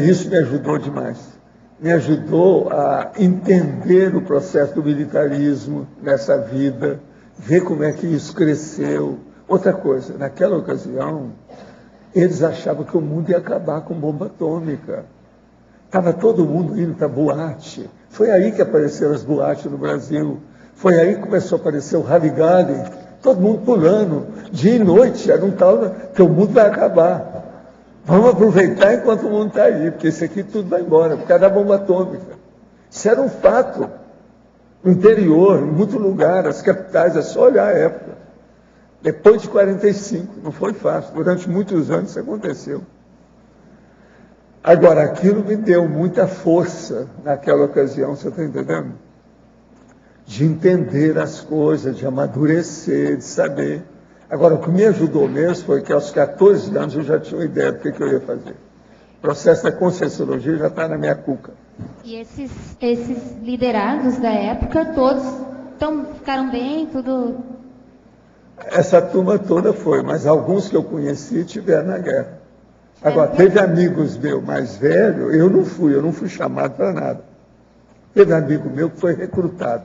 Isso me ajudou demais. Me ajudou a entender o processo do militarismo nessa vida, ver como é que isso cresceu. Outra coisa, naquela ocasião, eles achavam que o mundo ia acabar com bomba atômica. Estava todo mundo indo para boate. Foi aí que apareceram as boates no Brasil. Foi aí que começou a aparecer o Rally, todo mundo pulando, dia e noite, era um tal que o mundo vai acabar. Vamos aproveitar enquanto o mundo está aí, porque isso aqui tudo vai embora, por causa da bomba atômica. Isso era um fato. No interior, em muito lugar, as capitais, é só olhar a época. Depois de 45, não foi fácil, durante muitos anos isso aconteceu. Agora, aquilo me deu muita força naquela ocasião, você está entendendo? De entender as coisas, de amadurecer, de saber. Agora, o que me ajudou mesmo foi que aos 14 anos eu já tinha uma ideia do que eu ia fazer. O processo da Conscienciologia já está na minha cuca. E esses liderados da época, todos ficaram bem, tudo... Essa turma toda foi, mas alguns que eu conheci tiveram na guerra. Agora, teve amigos meus mais velhos, eu não fui chamado para nada. Teve amigo meu que foi recrutado.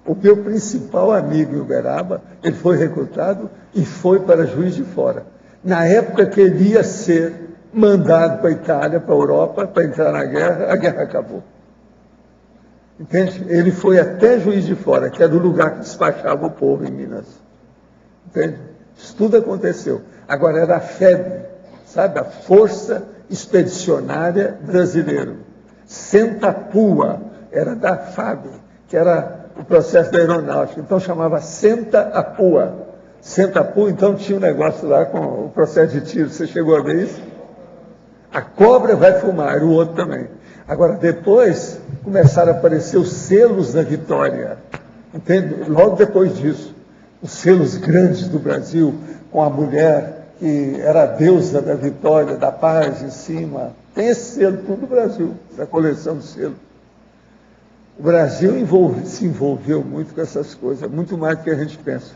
O meu principal amigo em Uberaba, ele foi recrutado e foi para Juiz de Fora. Na época que ele ia ser mandado para a Itália, para a Europa, para entrar na guerra, a guerra acabou. Entende? Ele foi até Juiz de Fora, que era o lugar que despachava o povo em Minas. Entende? Isso tudo aconteceu. Agora era a FEB, sabe? A Força Expedicionária Brasileira. Sentapua era da FAB, que era o processo da aeronáutica. Então chamava Sentapua. Sentapua, então tinha um negócio lá com o processo de tiro. Você chegou a ver isso? A cobra vai fumar, e o outro também. Agora, depois, começaram a aparecer os selos da vitória. Entende? Logo depois disso. os selos grandes do Brasil, com a mulher que era a deusa da vitória, da paz em cima. Tem esse selo, tudo do Brasil, da coleção de selo. O Brasil se envolveu muito com essas coisas, muito mais do que a gente pensa.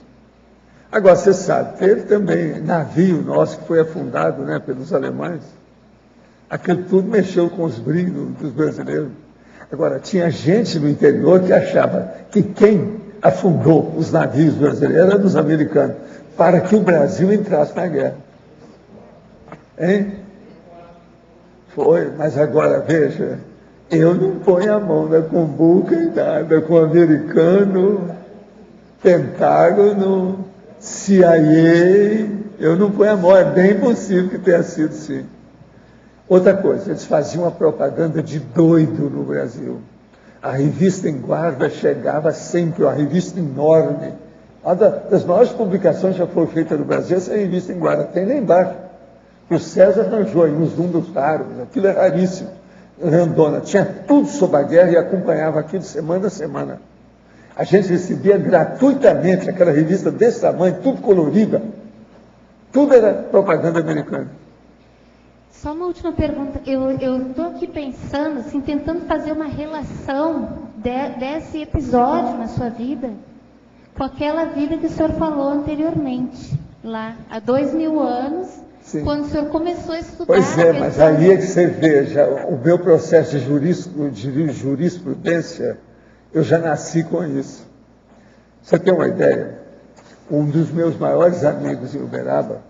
Agora, você sabe, teve também navio nosso que foi afundado, né, pelos alemães. Aquilo tudo mexeu com os brilhos dos brasileiros. Agora, tinha gente no interior que achava que quem afundou os navios brasileiros eram os americanos, para que o Brasil entrasse na guerra. Hein? Foi, mas agora, veja, eu não ponho a mão na cumbuca e nada com o americano, Pentágono, CIA, eu não ponho a mão, é bem possível que tenha sido sim. Outra coisa, eles faziam uma propaganda de doido no Brasil. A revista Em Guarda chegava sempre, uma revista enorme. Uma das maiores publicações que já foi feita no Brasil, essa revista Em Guarda, tem lá embaixo. O César arranjou aí uns números raros, aquilo é raríssimo. Grandona, tinha tudo sobre a guerra e acompanhava aquilo semana a semana. A gente recebia gratuitamente aquela revista desse tamanho, tudo colorida. Tudo era propaganda americana. Só uma última pergunta. Eu estou aqui pensando, assim, tentando fazer uma relação desse episódio na sua vida com aquela vida que o senhor falou anteriormente, lá há 2000 anos, sim, quando o senhor começou a estudar. Pois é, mas aí é que você veja, o meu processo de jurisprudência, eu já nasci com isso. Você tem uma ideia? Um dos meus maiores amigos em Uberaba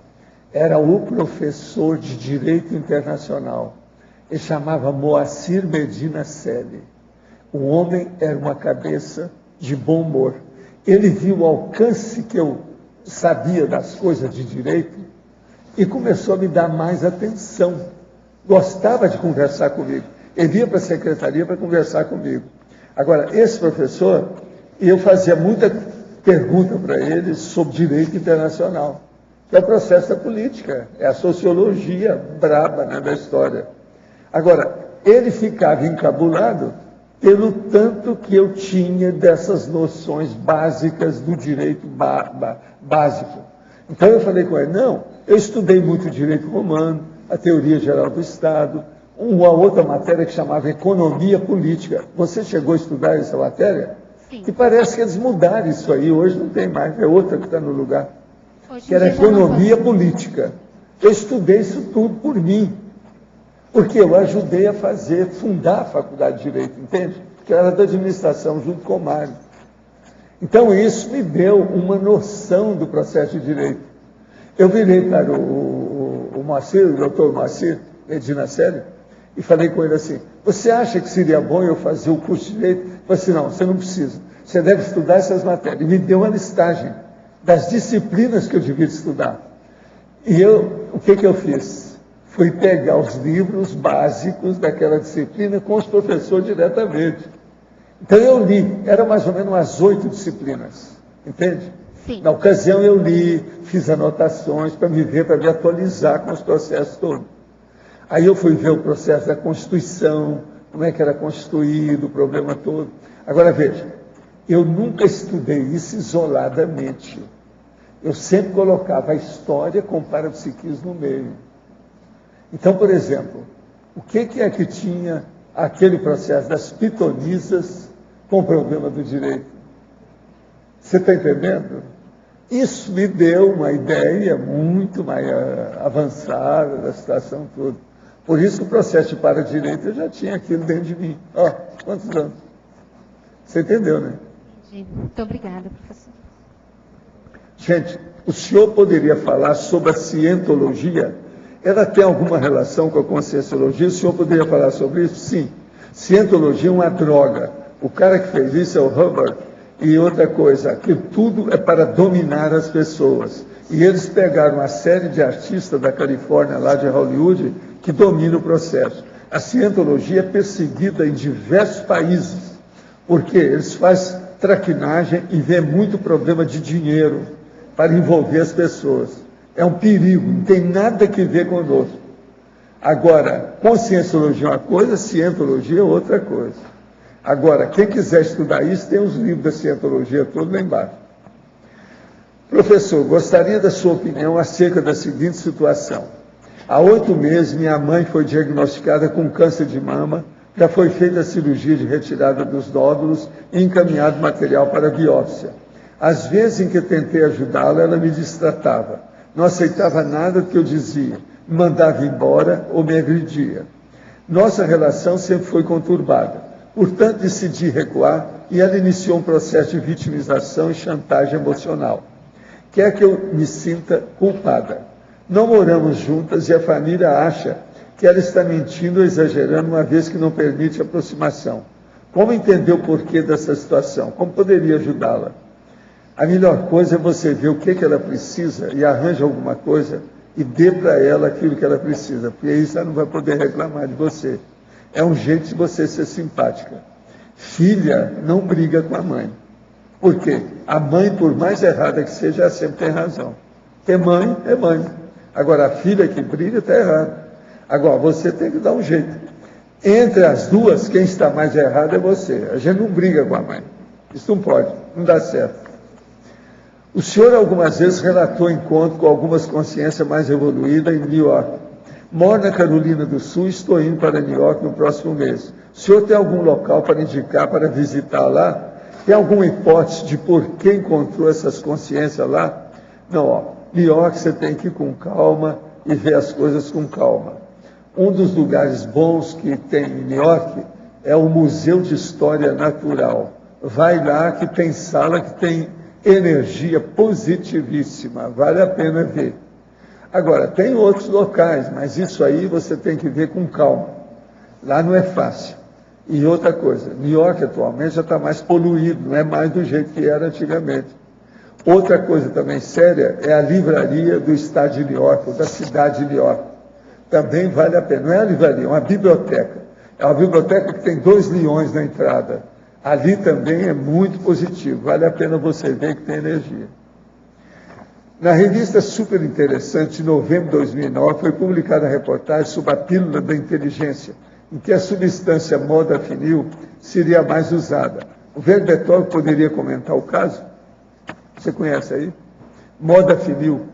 era o professor de Direito Internacional. Ele chamava Moacir Medina Selle. O homem era uma cabeça de bom humor. Ele viu o alcance que eu sabia das coisas de direito e começou a me dar mais atenção. Gostava de conversar comigo. Ele ia para a secretaria para conversar comigo. Agora, esse professor, eu fazia muita pergunta para ele sobre direito internacional. É o processo da política, é a sociologia braba, né, da história. Agora, ele ficava encabulado pelo tanto que eu tinha dessas noções básicas do direito básico. Então eu falei com ele, não, eu estudei muito direito romano, a teoria geral do Estado, uma outra matéria que chamava economia política. Você chegou a estudar essa matéria? Sim. E parece que eles mudaram isso aí, hoje não tem mais, é outra que está no lugar. Que era economia política. Eu estudei isso tudo por mim, porque eu ajudei a fundar a faculdade de Direito, entende? Porque eu era da administração junto com o Mário. Então isso me deu uma noção do processo de Direito. Eu virei para o Moacir, o doutor Moacir Medina Selle, e falei com ele assim, você acha que seria bom eu fazer o curso de Direito? Ele falou assim, não, você não precisa, você deve estudar essas matérias. E me deu uma listagem das disciplinas que eu devia estudar. E o que eu fiz? Fui pegar os livros básicos daquela disciplina com os professores diretamente. Então eu li, eram mais ou menos umas 8 disciplinas, entende? Sim. Na ocasião eu li, fiz anotações para me atualizar com os processos todos. Aí eu fui ver o processo da Constituição, como é que era constituído, o problema todo. Agora veja, eu nunca estudei isso isoladamente. Eu sempre colocava a história com o parapsiquismo no meio. Então, por exemplo, o que é que tinha aquele processo das pitonisas com o problema do direito? Você está entendendo? Isso me deu uma ideia muito mais avançada da situação toda. Por isso que o processo de para-direito eu já tinha aquilo dentro de mim. Ó, quantos anos? Você entendeu, né? Muito obrigada, professor. Gente, o senhor poderia falar sobre a cientologia? Ela tem alguma relação com a conscienciologia? O senhor poderia falar sobre isso? Sim. Cientologia é uma droga. O cara que fez isso é o Hubbard. E outra coisa, que tudo é para dominar as pessoas. E eles pegaram uma série de artistas da Califórnia, lá de Hollywood, que dominam o processo. A cientologia é perseguida em diversos países, porque eles fazem traquinagem e vê muito problema de dinheiro para envolver as pessoas. É um perigo, não tem nada que ver conosco. Agora, conscienciologia é uma coisa, cientologia é outra coisa. Agora, quem quiser estudar isso, tem os livros da cientologia todos lá embaixo. Professor, gostaria da sua opinião acerca da seguinte situação. Há 8 meses, minha mãe foi diagnosticada com câncer de mama, já foi feita a cirurgia de retirada dos nódulos e encaminhado material para biópsia. Às vezes em que tentei ajudá-la, ela me destratava. Não aceitava nada do que eu dizia, me mandava embora ou me agredia. Nossa relação sempre foi conturbada. Portanto, decidi recuar e ela iniciou um processo de vitimização e chantagem emocional. Quer que eu me sinta culpada. Não moramos juntas e a família acha que ela está mentindo ou exagerando, uma vez que não permite aproximação. Como entender o porquê dessa situação? Como poderia ajudá-la? A melhor coisa é você ver o que ela precisa e arranja alguma coisa e dê para ela aquilo que ela precisa, porque aí ela não vai poder reclamar de você. É um jeito de você ser simpática. Filha não briga com a mãe. Por quê? A mãe, por mais errada que seja, ela sempre tem razão. Porque mãe é mãe. Agora, a filha que briga está errada. Agora, você tem que dar um jeito. Entre as duas, quem está mais errado é você. A gente não briga com a mãe. Isso não pode, não dá certo. O senhor algumas vezes relatou encontro com algumas consciências mais evoluídas em New York. Moro na Carolina do Sul e estou indo para New York no próximo mês. O senhor tem algum local para indicar para visitar lá? Tem alguma hipótese de por que encontrou essas consciências lá? Não, ó. New York você tem que ir com calma e ver as coisas com calma. Um dos lugares bons que tem em New York é o Museu de História Natural. Vai lá que tem sala que tem energia positivíssima, vale a pena ver. Agora, tem outros locais, mas isso aí você tem que ver com calma. Lá não é fácil. E outra coisa, New York atualmente já está mais poluído, não é mais do jeito que era antigamente. Outra coisa também séria é a livraria do estado de New York, ou da cidade de New York. Também vale a pena. Não é a livraria, é uma biblioteca. É uma biblioteca que tem 2 leões na entrada. Ali também é muito positivo. Vale a pena você ver que tem energia. Na revista Super Interessante, de novembro de 2009, foi publicada a reportagem sobre a pílula da inteligência, em que a substância modafinil seria a mais usada. O Verbetório poderia comentar o caso? Você conhece aí? Modafinil,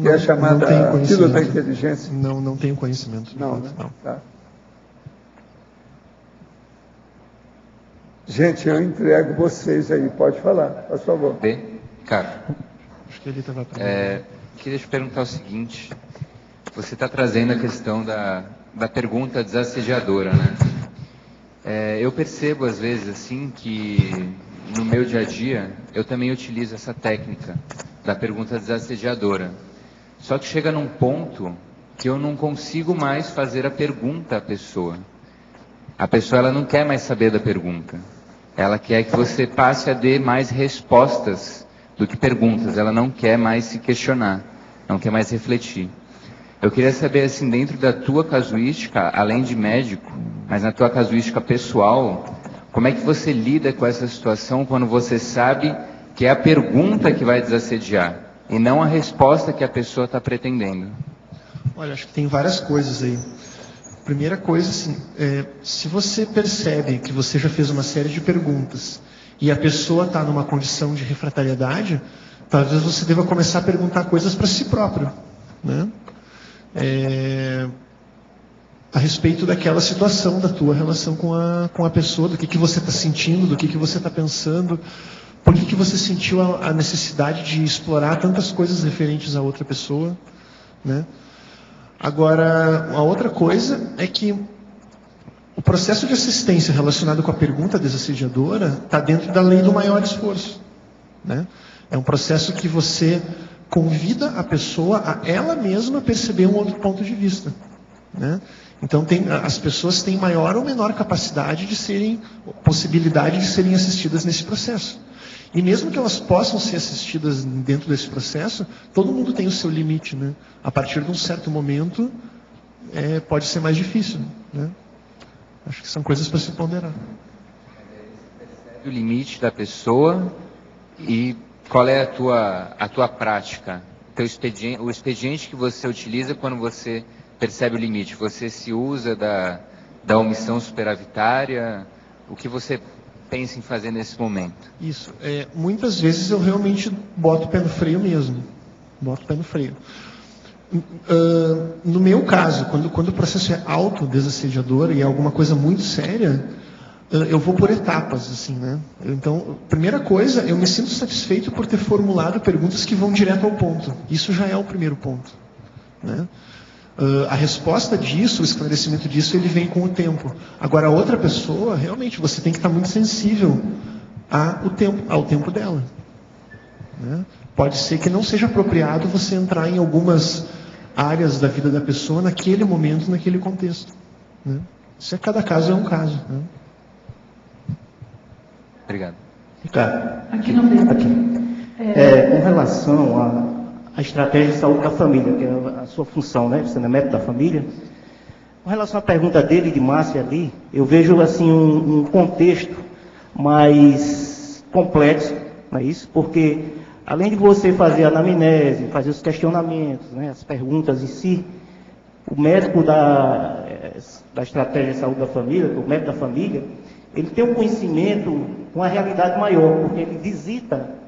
que é a chamada pílula da inteligência. Não tenho conhecimento. Não, né? Não. Tá. Gente, eu entrego vocês aí. Pode falar, por favor. Bem, cara, acho que ele estava queria te perguntar o seguinte. Você está trazendo a questão da pergunta desassediadora, né? Eu percebo, às vezes, assim, que no meu dia a dia, eu também utilizo essa técnica da pergunta desassediadora. Só que chega num ponto que eu não consigo mais fazer a pergunta à pessoa. A pessoa, ela não quer mais saber da pergunta. Ela quer que você passe a dar mais respostas do que perguntas. Ela não quer mais se questionar, não quer mais refletir. Eu queria saber, assim, dentro da tua casuística, além de médico, mas na tua casuística pessoal, como é que você lida com essa situação quando você sabe que é a pergunta que vai desassediar e não a resposta que a pessoa está pretendendo? Olha, acho que tem várias coisas aí. Primeira coisa, assim, se você percebe que você já fez uma série de perguntas e a pessoa está numa condição de refratariedade, talvez você deva começar a perguntar coisas para si próprio, né? A respeito daquela situação, da tua relação com a pessoa, do que você está sentindo, do que você está pensando, por que você sentiu a necessidade de explorar tantas coisas referentes a outra pessoa, né? Agora, a outra coisa é que o processo de assistência relacionado com a pergunta desassediadora está dentro da lei do maior esforço, né? É um processo que você convida a pessoa a ela mesma perceber um outro ponto de vista, né? Então, as pessoas têm maior ou menor possibilidade de serem assistidas nesse processo. E mesmo que elas possam ser assistidas dentro desse processo, todo mundo tem o seu limite, né? A partir de um certo momento, pode ser mais difícil, né? Acho que são coisas para se ponderar. O limite da pessoa e qual é a tua prática? O expediente que você utiliza quando você percebe o limite? Você se usa da omissão superavitária? O que você pensa em fazer nesse momento? Isso. Muitas vezes eu realmente boto o pé no freio mesmo. Boto o pé no freio. No meu caso, quando o processo é autodesassediador e é alguma coisa muito séria, eu vou por etapas, assim, né? Então, primeira coisa, eu me sinto satisfeito por ter formulado perguntas que vão direto ao ponto. Isso já é o primeiro ponto, né? A resposta disso, o esclarecimento disso, ele vem com o tempo. Agora, a outra pessoa, realmente, você tem que estar muito sensível ao tempo dela, né? Pode ser que não seja apropriado você entrar em algumas áreas da vida da pessoa naquele momento, naquele contexto, né? Isso é cada caso é um caso, né? Obrigado. Ricardo. Aqui no meio. Com relação à estratégia de saúde da família, que é a sua função, né? Você é médico da família. Com relação à pergunta dele, de Márcia ali, eu vejo assim um contexto mais complexo, não é isso? Porque além de você fazer a anamnese, fazer os questionamentos, né, as perguntas em si, o médico da estratégia de saúde da família, o médico da família, ele tem um conhecimento, uma realidade maior, porque ele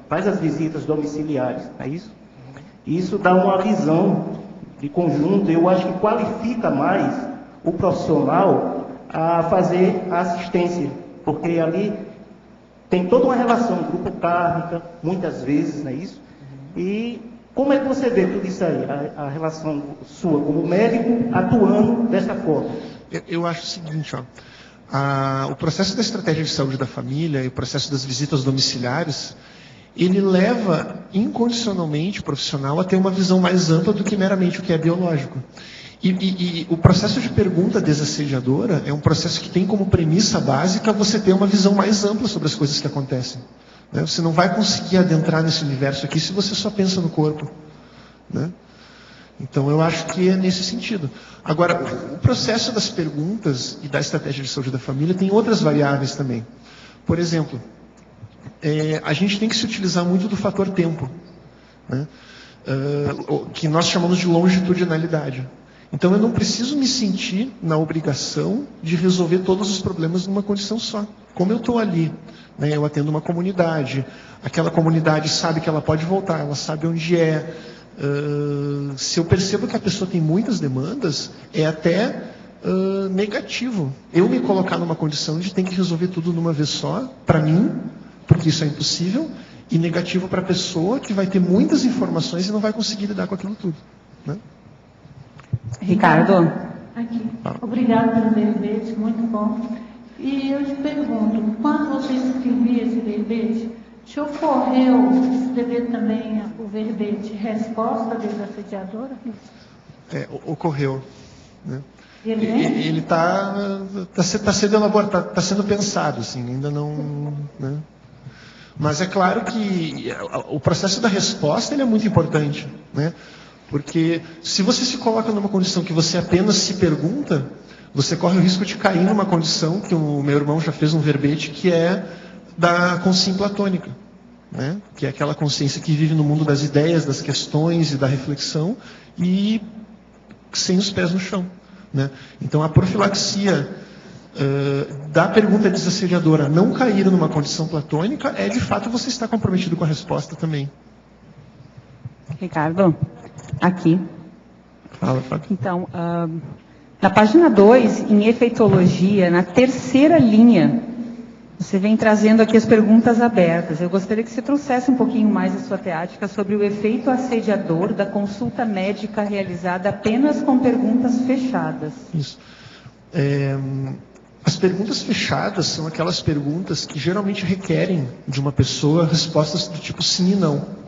faz as visitas domiciliares, não é isso? E isso dá uma visão de conjunto, eu acho que qualifica mais o profissional a fazer a assistência, porque ali tem toda uma relação grupo kármica, muitas vezes, não é isso? E como é que você vê tudo isso aí, a relação sua como médico atuando dessa forma? Eu acho o seguinte, o processo da estratégia de saúde da família e o processo das visitas domiciliares, ele leva incondicionalmente o profissional a ter uma visão mais ampla do que meramente o que é biológico. E o processo de pergunta desassediadora é um processo que tem como premissa básica você ter uma visão mais ampla sobre as coisas que acontecem, né? Você não vai conseguir adentrar nesse universo aqui se você só pensa no corpo, né? Então eu acho que é nesse sentido. Agora, o processo das perguntas e da estratégia de saúde da família tem outras variáveis também. Por exemplo, a gente tem que se utilizar muito do fator tempo, né? Que nós chamamos de longitudinalidade. Então eu não preciso me sentir na obrigação de resolver todos os problemas numa condição só. Como eu estou ali, né, eu atendo uma comunidade, aquela comunidade sabe que ela pode voltar, ela sabe onde é. Se eu percebo que a pessoa tem muitas demandas, é até negativo eu me colocar numa condição de ter que resolver tudo numa vez só, para mim, porque isso é impossível, e negativo para a pessoa que vai ter muitas informações e não vai conseguir lidar com aquilo tudo, né? Ricardo. Aqui. Obrigada pelo verbete, muito bom. E eu te pergunto, quando você escrevia esse verbete, te ocorreu escrever também o verbete resposta desassediadora? Ocorreu, né? Ele está sendo elaborado, está sendo pensado, assim, ainda não, né? Mas é claro que o processo da resposta ele é muito importante, né? Porque se você se coloca numa condição que você apenas se pergunta, você corre o risco de cair numa condição que o meu irmão já fez um verbete, que é da consciência platônica, né? Que é aquela consciência que vive no mundo das ideias, das questões e da reflexão e sem os pés no chão, né? Então a profilaxia da pergunta desassediadora não cair numa condição platônica é de fato você estar comprometido com a resposta também. Ricardo, aqui. Fala, Fábio. Então, na página 2, em efeitologia, na terceira linha, você vem trazendo aqui as perguntas abertas. Eu gostaria que você trouxesse um pouquinho mais a sua teática sobre o efeito assediador da consulta médica realizada apenas com perguntas fechadas. Isso. As perguntas fechadas são aquelas perguntas que geralmente requerem de uma pessoa respostas do tipo sim e não.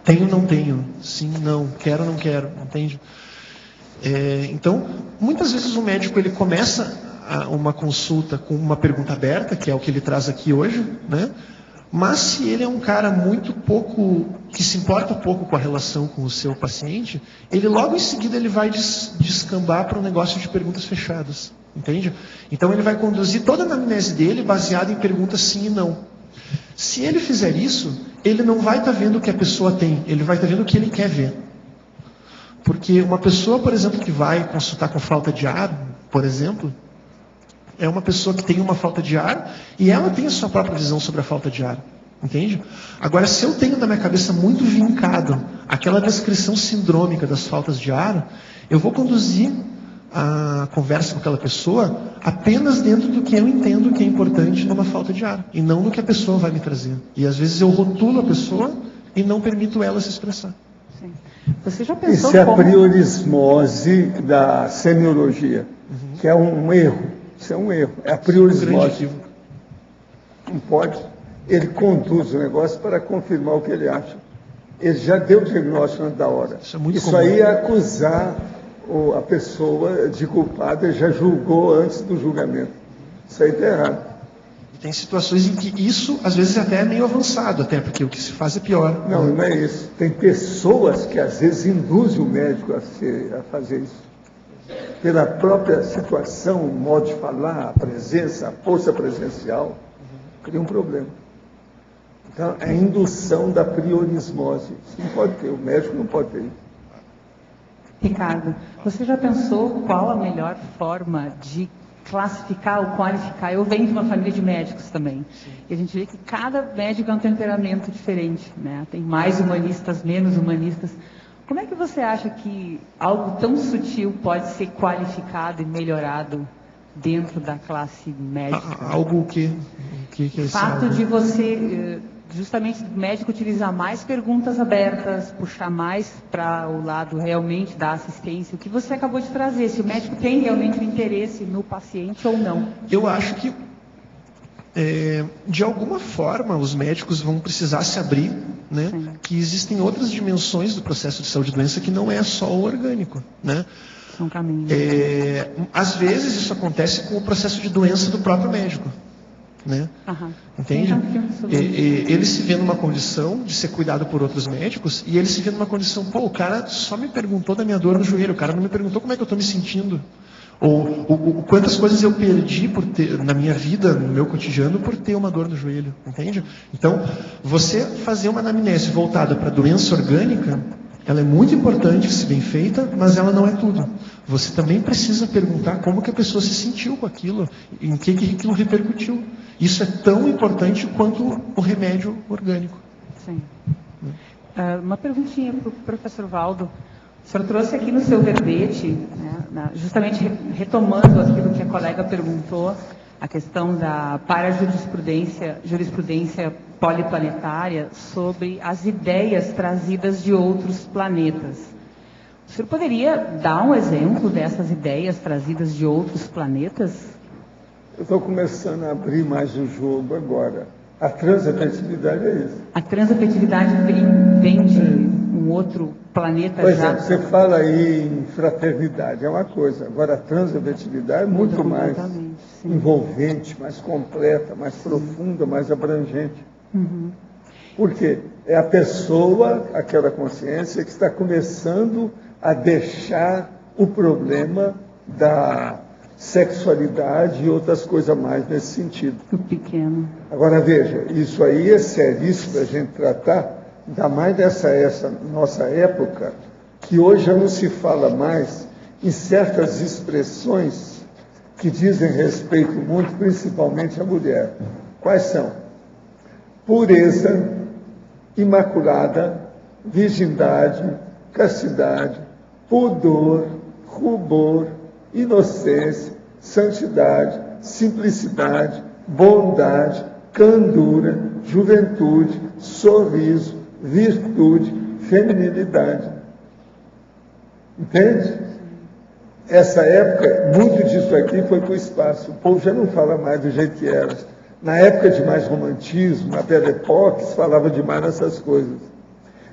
Tenho, não tenho. Sim, não. Quero, não quero. Entende? Então, muitas vezes o médico ele começa uma consulta com uma pergunta aberta, que é o que ele traz aqui hoje, né? Mas se ele é um cara que se importa pouco com a relação com o seu paciente, ele logo em seguida ele vai descambar para um negócio de perguntas fechadas. Entende? Então ele vai conduzir toda a anamnese dele baseada em perguntas sim e não. Se ele fizer isso, ele não vai estar vendo o que a pessoa tem, ele vai estar vendo o que ele quer ver. Porque uma pessoa, por exemplo, que vai consultar com falta de ar, por exemplo, É uma pessoa que tem uma falta de ar e ela tem a sua própria visão sobre a falta de ar. Entende? Agora, se eu tenho na minha cabeça muito vincado aquela descrição sindrômica das faltas de ar, eu vou conduzir a conversa com aquela pessoa apenas dentro do que eu entendo que é importante numa falta de ar, e não no que a pessoa vai me trazer. E às vezes eu rotulo a pessoa e não permito ela se expressar. Sim. Você já pensou Isso é a como... priorismose da semiologia, que é um erro. Isso é um erro. É a priorismose. Não pode. Ele conduz o negócio para confirmar o que ele acha. Ele já deu o diagnóstico antes da hora. Isso aí é acusar a pessoa de culpada, já julgou antes do julgamento. Isso aí está errado. E tem situações em que isso, às vezes, até é meio avançado, até porque o que se faz é pior. Não, não é isso. Tem pessoas que, às vezes, induzem o médico a fazer isso. Pela própria situação, o modo de falar, a presença, a força presencial, cria um problema. Então, é a indução da priorismose. Isso não pode ter, o médico não pode ter isso. Ricardo, você já pensou qual a melhor forma de classificar ou qualificar? Eu venho de uma família de médicos também. E a gente vê que cada médico é um temperamento diferente, né? Tem mais humanistas, menos humanistas. Como é que você acha que algo tão sutil pode ser qualificado e melhorado dentro da classe médica? Algo que é esse fato algo? De você, justamente, o médico utilizar mais perguntas abertas, puxar mais para o lado realmente da assistência, o que você acabou de trazer, se o médico tem realmente um interesse no paciente ou não. Eu acho que, de alguma forma, os médicos vão precisar se abrir, né? Que existem outras dimensões do processo de saúde e doença que não é só o orgânico, né? São caminhos. Às vezes isso acontece com o processo de doença do próprio médico, né? Entende? Ele se vê numa condição de ser cuidado por outros médicos e ele se vê numa condição, o cara só me perguntou da minha dor no joelho, o cara não me perguntou como é que eu estou me sentindo. Ou quantas coisas eu perdi na minha vida, no meu cotidiano, por ter uma dor no joelho, entende? Então, você fazer uma anamnese voltada para a doença orgânica, ela é muito importante, se bem feita, mas ela não é tudo. Você também precisa perguntar como que a pessoa se sentiu com aquilo, em que aquilo repercutiu. Isso é tão importante quanto o remédio orgânico. Sim. Uma perguntinha para o professor Valdo. O senhor trouxe aqui no seu verbete, né, justamente retomando aquilo que a colega perguntou, a questão da jurisprudência poliplanetária sobre as ideias trazidas de outros planetas. O senhor poderia dar um exemplo dessas ideias trazidas de outros planetas? Eu estou começando a abrir mais o jogo agora. A transafetividade é isso. A transafetividade vem de um outro planeta Pois já? É, você fala aí em fraternidade, é uma coisa. Agora, a transafetividade é muito mais envolvente, mais completa, mais profunda, mais abrangente. Por quê? É a pessoa, aquela consciência, que está começando a deixar o problema da sexualidade e outras coisas mais nesse sentido. O pequeno. Agora, veja, isso aí é seríssimo para a gente tratar, ainda mais essa nossa época, que hoje já não se fala mais em certas expressões que dizem respeito muito, principalmente à mulher. Quais são? Pureza, imaculada, virgindade, castidade, pudor, rubor, inocência, santidade, simplicidade, bondade, candura, juventude, sorriso, virtude, feminilidade. Entende? Essa época, muito disso aqui foi para o espaço. O povo já não fala mais do jeito que era. Na época de mais romantismo, na Belle Époque, se falava demais nessas coisas.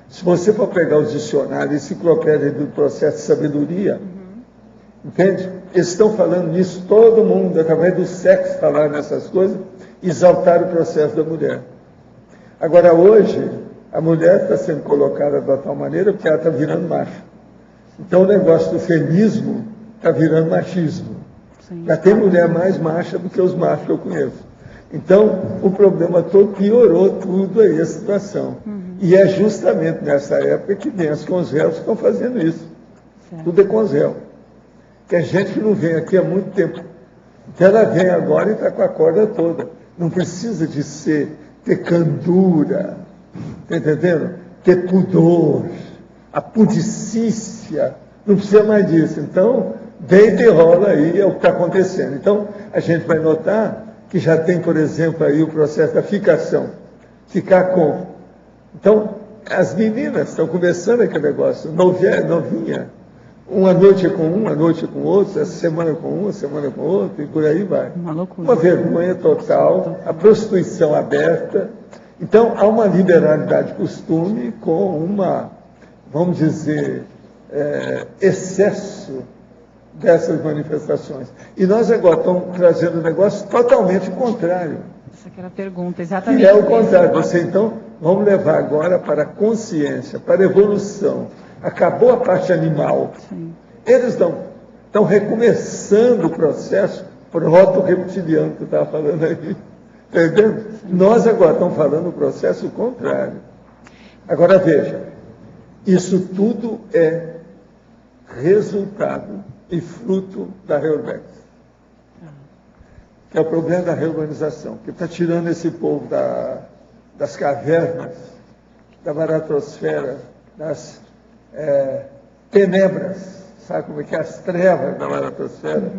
Se você for pegar os dicionários, enciclopédia do processo de sabedoria, entende? Eles estão falando nisso, todo mundo, através do sexo, falar nessas coisas, exaltar o processo da mulher. Agora, hoje, a mulher está sendo colocada de tal maneira porque ela está virando macho. Então, o negócio do feminismo está virando machismo. Já tem mulher mais macha do que os machos que eu conheço. Então, o problema todo piorou tudo aí, a situação. E é justamente nessa época que vem as conselhos que estão fazendo isso. Tudo é conselho. Tem gente que não vem aqui há muito tempo. Então ela vem agora e está com a corda toda. Não precisa de ter candura, está entendendo? Ter pudor, a pudicícia, não precisa mais disso. Então, deita e rola aí, é o que está acontecendo. Então, a gente vai notar que já tem, por exemplo, aí o processo da ficação. Ficar com. Então, as meninas estão começando aquele negócio, novinha. Uma noite com um, uma noite com outro, essa semana com um, semana com outro, e por aí vai. Uma vergonha total, a prostituição aberta. Então, há uma liberalidade de costume com uma, vamos dizer, excesso dessas manifestações. E nós agora estamos trazendo um negócio totalmente contrário. Essa que era a pergunta, exatamente. Que é o contrário. Você, então, vamos levar agora para a consciência, para a evolução. Acabou a parte animal. Sim. Eles estão recomeçando o processo proto-reptiliano que eu estava falando aí. Entendeu? Nós agora estamos falando o processo contrário. Agora veja, isso tudo é resultado e fruto da Reurbex. Que é o problema da reurbanização, que está tirando esse povo das cavernas, da baratosfera, das tenebras, sabe como é que é? As trevas da baratosfera,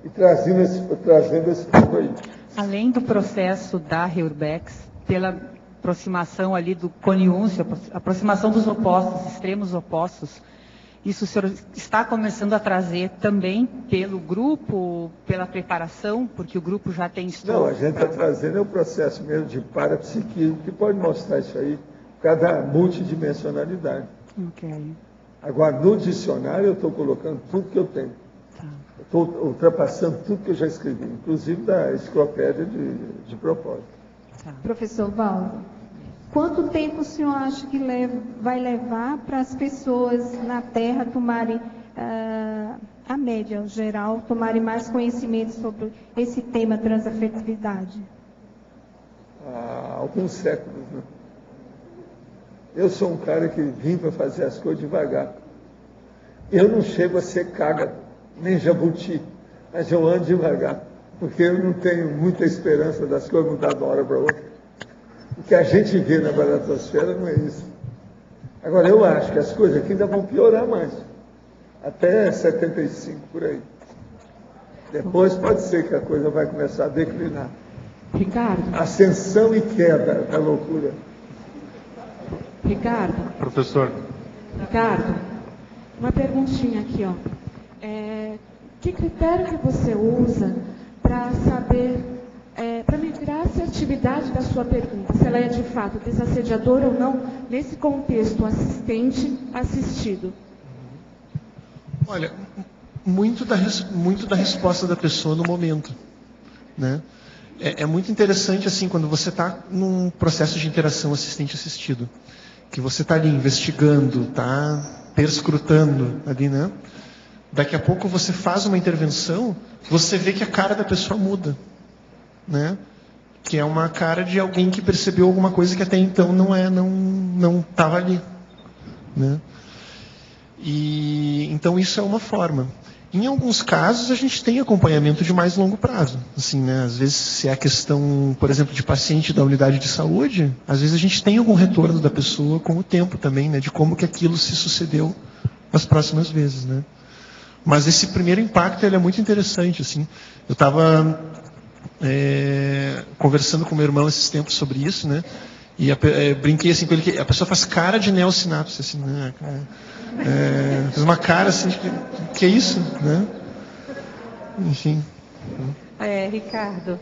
e trazendo esse povo aí. Além do processo da Reurbex, pela aproximação ali do coniúncio, aproximação dos opostos, extremos opostos, isso o senhor está começando a trazer também pelo grupo, pela preparação, porque o grupo já tem estudo? Não, a gente está trazendo o processo mesmo de parapsiquismo, que pode mostrar isso aí, cada multidimensionalidade. Ok. Agora, no dicionário, eu estou colocando tudo que eu tenho. Estou ultrapassando tudo que eu já escrevi, inclusive da enciclopédia de propósito. Professor Valdo, quanto tempo o senhor acha que vai levar para as pessoas na Terra tomarem, a média geral, tomarem mais conhecimento sobre esse tema transafetividade? Alguns séculos, né? Eu sou um cara que vim para fazer as coisas devagar. Eu não chego a ser caga, nem jabuti, mas eu ando devagar, porque eu não tenho muita esperança das coisas mudar de uma hora para outra. O que a gente vê na baratosfera não é isso. Agora, eu acho que as coisas aqui ainda vão piorar mais, até 75, por aí. Depois pode ser que a coisa vai começar a declinar. Ricardo. Ascensão e queda da loucura. Ricardo. Professor. Ricardo, uma perguntinha aqui, ó. Que critério que você usa para saber, para medir a assertividade da sua pergunta, se ela é de fato desassediadora ou não, nesse contexto assistente-assistido? Olha, muito da resposta da pessoa no momento, né? É muito interessante, assim, quando você está num processo de interação assistente-assistido, que você está ali investigando, está perscrutando ali, né? Daqui a pouco você faz uma intervenção, você vê que a cara da pessoa muda, né? Que é uma cara de alguém que percebeu alguma coisa que até então não estava ali, né? E então isso é uma forma. Em alguns casos a gente tem acompanhamento de mais longo prazo, assim, né? Às vezes, se é a questão, por exemplo, de paciente da unidade de saúde, às vezes a gente tem algum retorno da pessoa com o tempo também, né? De como que aquilo se sucedeu nas próximas vezes, né? Mas esse primeiro impacto ele é muito interessante, assim. Eu estava conversando com meu irmão esses tempos sobre isso, né? E brinquei assim com ele que a pessoa faz cara de neossinapse, assim, né? Faz uma cara assim, que é isso, né? Enfim. Ricardo,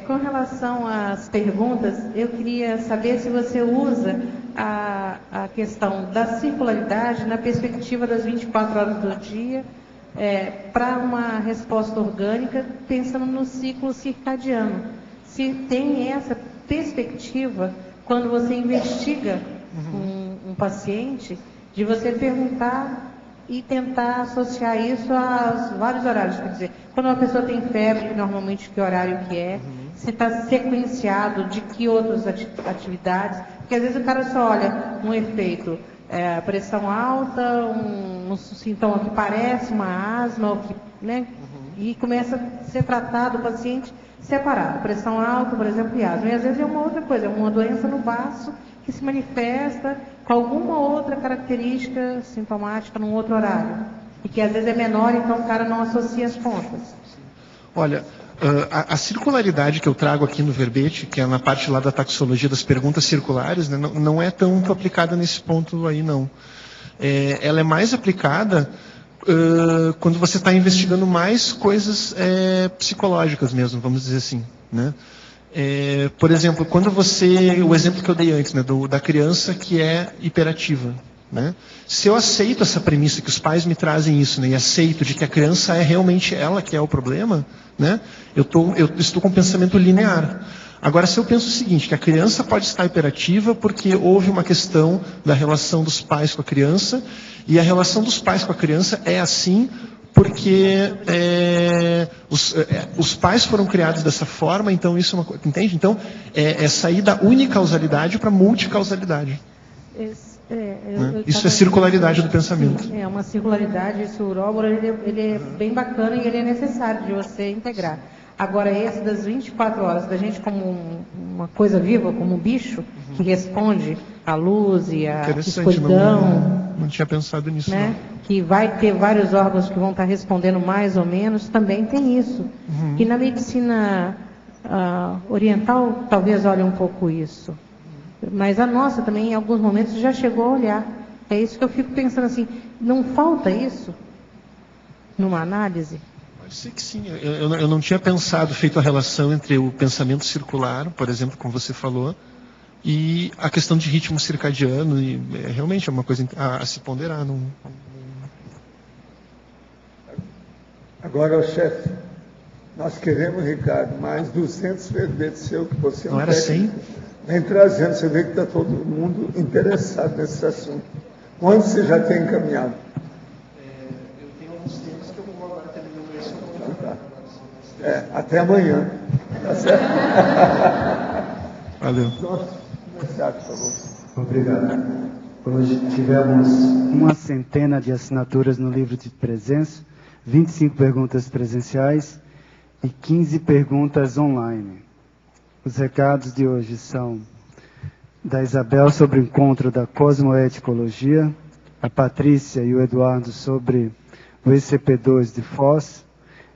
com relação às perguntas, eu queria saber se você usa a questão da circularidade na perspectiva das 24 horas do dia para uma resposta orgânica, pensando no ciclo circadiano. Se tem essa perspectiva, quando você investiga um paciente, de você perguntar e tentar associar isso a vários horários. Quer dizer, quando uma pessoa tem febre, normalmente que horário que é, se está sequenciado de que outras atividades, porque às vezes o cara só olha um efeito, pressão alta, um sintoma que parece uma asma, ou que, né? E começa a ser tratado o paciente separado. Pressão alta, por exemplo, e asma. E às vezes é uma outra coisa, é uma doença no baço que se manifesta com alguma outra característica sintomática num outro horário. E que às vezes é menor, então o cara não associa as pontas. Olha, a circularidade que eu trago aqui no verbete, que é na parte lá da taxologia das perguntas circulares, né, não é tanto aplicada nesse ponto aí, não. Ela é mais aplicada quando você está investigando mais coisas psicológicas mesmo, vamos dizer assim, né? Por exemplo, o exemplo que eu dei antes, né, da criança que é hiperativa, né? Se eu aceito essa premissa que os pais me trazem isso, né, e aceito de que a criança é realmente ela que é o problema, né, eu estou com um pensamento linear. Agora, se eu penso o seguinte, que a criança pode estar hiperativa porque houve uma questão da relação dos pais com a criança, e a relação dos pais com a criança é assim porque os pais foram criados dessa forma, então isso é uma coisa, entende? Então, é sair da unicausalidade para multicausalidade. Isso é circularidade do pensamento. É uma circularidade, esse uróboro, ele é bem bacana e ele é necessário de você integrar. Agora, esse das 24 horas, da gente como uma coisa viva, como um bicho, que responde à luz e à escuridão. Não tinha pensado nisso, né? Não. Que vai ter vários órgãos que vão estar respondendo mais ou menos, também tem isso. E na medicina oriental, talvez olhe um pouco isso. Mas a nossa também, em alguns momentos, já chegou a olhar. É isso que eu fico pensando assim, não falta isso numa análise? Pode ser que sim. Eu não tinha feito a relação entre o pensamento circular, por exemplo, como você falou, e a questão de ritmo circadiano. E realmente é uma coisa a se ponderar. Agora, chefe, nós queremos, Ricardo, mais 200 verbetes seu, que você não era 100? Vem trazendo, você vê que está todo mundo interessado nesse assunto. Quando você já tem encaminhado? Eu tenho alguns tempos que eu vou agora terminando isso. Até amanhã. Tá certo? Valeu. Começar, por favor. Obrigado. Hoje tivemos 100 de assinaturas no livro de presença, 25 perguntas presenciais e 15 perguntas online. Os recados de hoje são da Isabel sobre o encontro da cosmoeticologia, a Patrícia e o Eduardo sobre o ECP2 de Foz,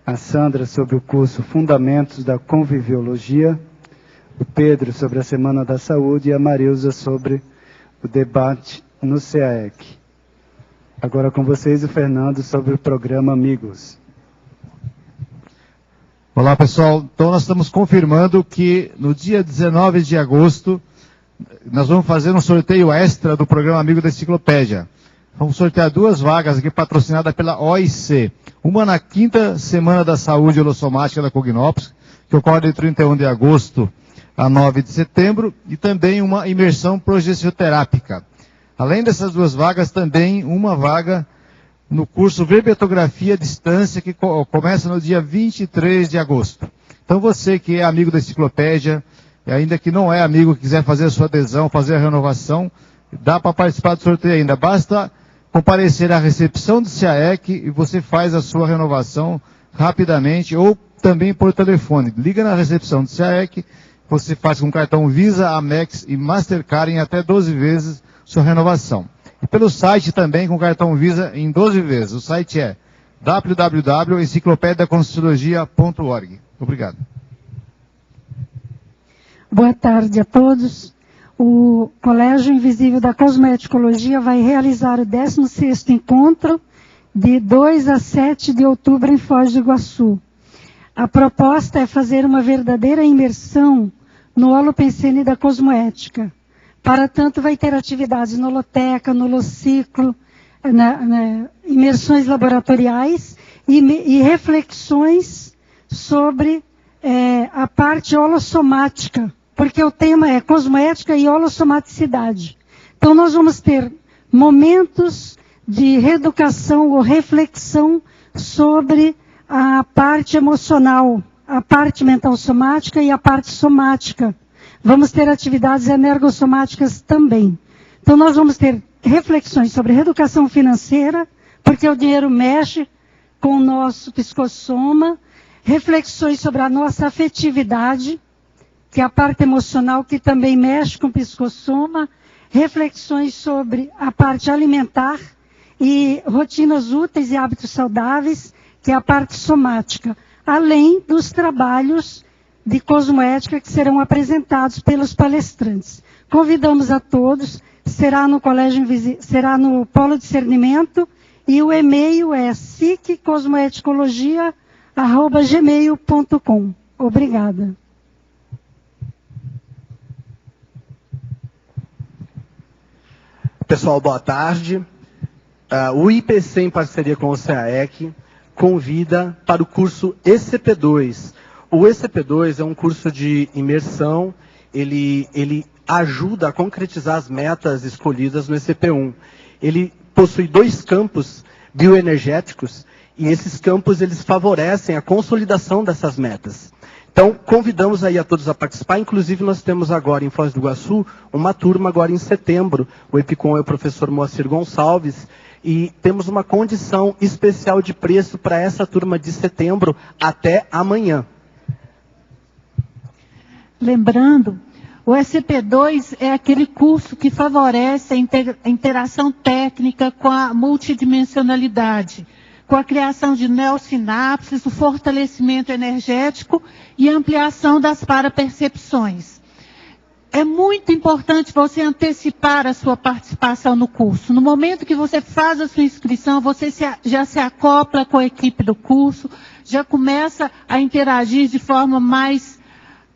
a Sandra sobre o curso Fundamentos da Conviviologia, o Pedro sobre a Semana da Saúde e a Marilza sobre o debate no CAEC. Agora com vocês o Fernando sobre o programa Amigos. Olá pessoal, então nós estamos confirmando que no dia 19 de agosto nós vamos fazer um sorteio extra do programa Amigo da Enciclopédia. Vamos sortear 2 vagas aqui patrocinadas pela OIC. Uma na 5ª Semana da Saúde Holossomática da Cognópolis, que ocorre de 31 de agosto a 9 de setembro, e também uma imersão progessioterápica. Além dessas 2 vagas, também uma vaga no curso Verbetografia à Distância, que começa no dia 23 de agosto. Então você que é amigo da enciclopédia, e ainda que não é amigo, quiser fazer a sua adesão, fazer a renovação, dá para participar do sorteio ainda. Basta comparecer à recepção do CAEC e você faz a sua renovação rapidamente, ou também por telefone. Liga na recepção do CAEC, você faz com cartão Visa, Amex e Mastercard em até 12 vezes sua renovação. E pelo site também, com cartão Visa, em 12 vezes. O site é www.enciclopediaconstituciologia.org. Obrigado. Boa tarde a todos. O Colégio Invisível da Cosmoeticologia vai realizar o 16º encontro de 2 a 7 de outubro em Foz do Iguaçu. A proposta é fazer uma verdadeira imersão no Holopensene da Cosmoética. Para tanto, vai ter atividades no Holoteca, no Holociclo, imersões laboratoriais e reflexões sobre a parte holossomática, porque o tema é cosmoética e holossomaticidade. Então, nós vamos ter momentos de reeducação ou reflexão sobre a parte emocional, a parte mental somática e a parte somática. Vamos ter atividades energossomáticas também. Então, nós vamos ter reflexões sobre reeducação financeira, porque o dinheiro mexe com o nosso psicossoma, reflexões sobre a nossa afetividade, que é a parte emocional que também mexe com o psicossoma, reflexões sobre a parte alimentar e rotinas úteis e hábitos saudáveis, que é a parte somática, além dos trabalhos de cosmoética que serão apresentados pelos palestrantes. Convidamos a todos, será no Polo Discernimento, e o e-mail é psicosmoeticologia@gmail.com. Obrigada. Pessoal, boa tarde. O IPC, em parceria com o CAEC, convida para o curso ECP2. O ECP2 é um curso de imersão, ele ajuda a concretizar as metas escolhidas no ECP1. Ele possui 2 campos bioenergéticos, e esses campos eles favorecem a consolidação dessas metas. Então, convidamos aí a todos a participar, inclusive nós temos agora em Foz do Iguaçu uma turma agora em setembro, o EPICOM é o professor Moacir Gonçalves, e temos uma condição especial de preço para essa turma de setembro até amanhã. Lembrando, o SCP-2 é aquele curso que favorece a interação técnica com a multidimensionalidade, com a criação de neosinapses, o fortalecimento energético e a ampliação das parapercepções. É muito importante você antecipar a sua participação no curso. No momento que você faz a sua inscrição, você já se acopla com a equipe do curso, já começa a interagir de forma mais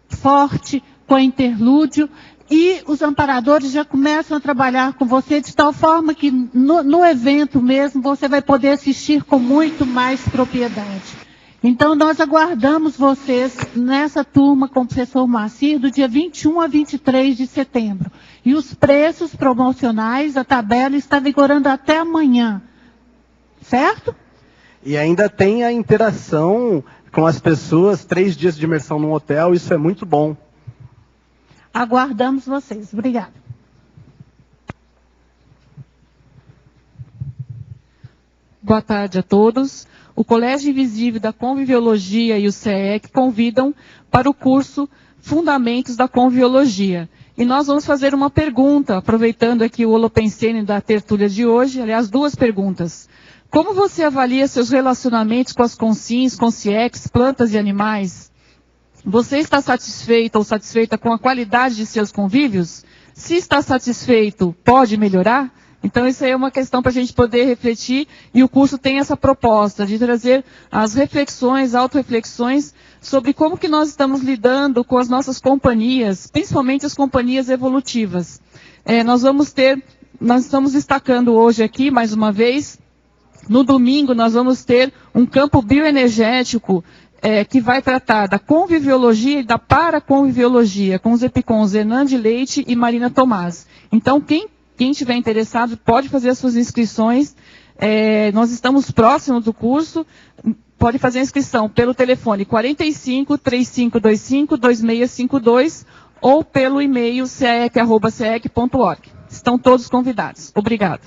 forte com a interlúdio, e os amparadores já começam a trabalhar com você de tal forma que no evento mesmo você vai poder assistir com muito mais propriedade. Então nós aguardamos vocês nessa turma com o professor Moacir do dia 21 a 23 de setembro. E os preços promocionais, a tabela está vigorando até amanhã. Certo? E ainda tem a interação com as pessoas, 3 dias de imersão num hotel, isso é muito bom. Aguardamos vocês. Obrigada. Boa tarde a todos. O Colégio Invisível da Conviviologia e o CEEC convidam para o curso Fundamentos da Conviviologia. E nós vamos fazer uma pergunta, aproveitando aqui o holopensene da tertúlia de hoje, aliás, 2 perguntas. Como você avalia seus relacionamentos com as consins, consciex, plantas e animais? Você está satisfeito ou satisfeita com a qualidade de seus convívios? Se está satisfeito, pode melhorar? Então, isso aí é uma questão para a gente poder refletir, e o curso tem essa proposta de trazer as reflexões, autorreflexões, sobre como que nós estamos lidando com as nossas companhias, principalmente as companhias evolutivas. Nós estamos destacando hoje aqui, mais uma vez, no domingo nós vamos ter um campo bioenergético, que vai tratar da conviviologia e da paraconviviologia, com os EPICONs Zenan de Leite e Marina Tomás. Então, quem estiver interessado pode fazer as suas inscrições. Nós estamos próximos do curso, pode fazer a inscrição pelo telefone 45-3525-2652 ou pelo e-mail ceec@ceec.org. Estão todos convidados. Obrigada.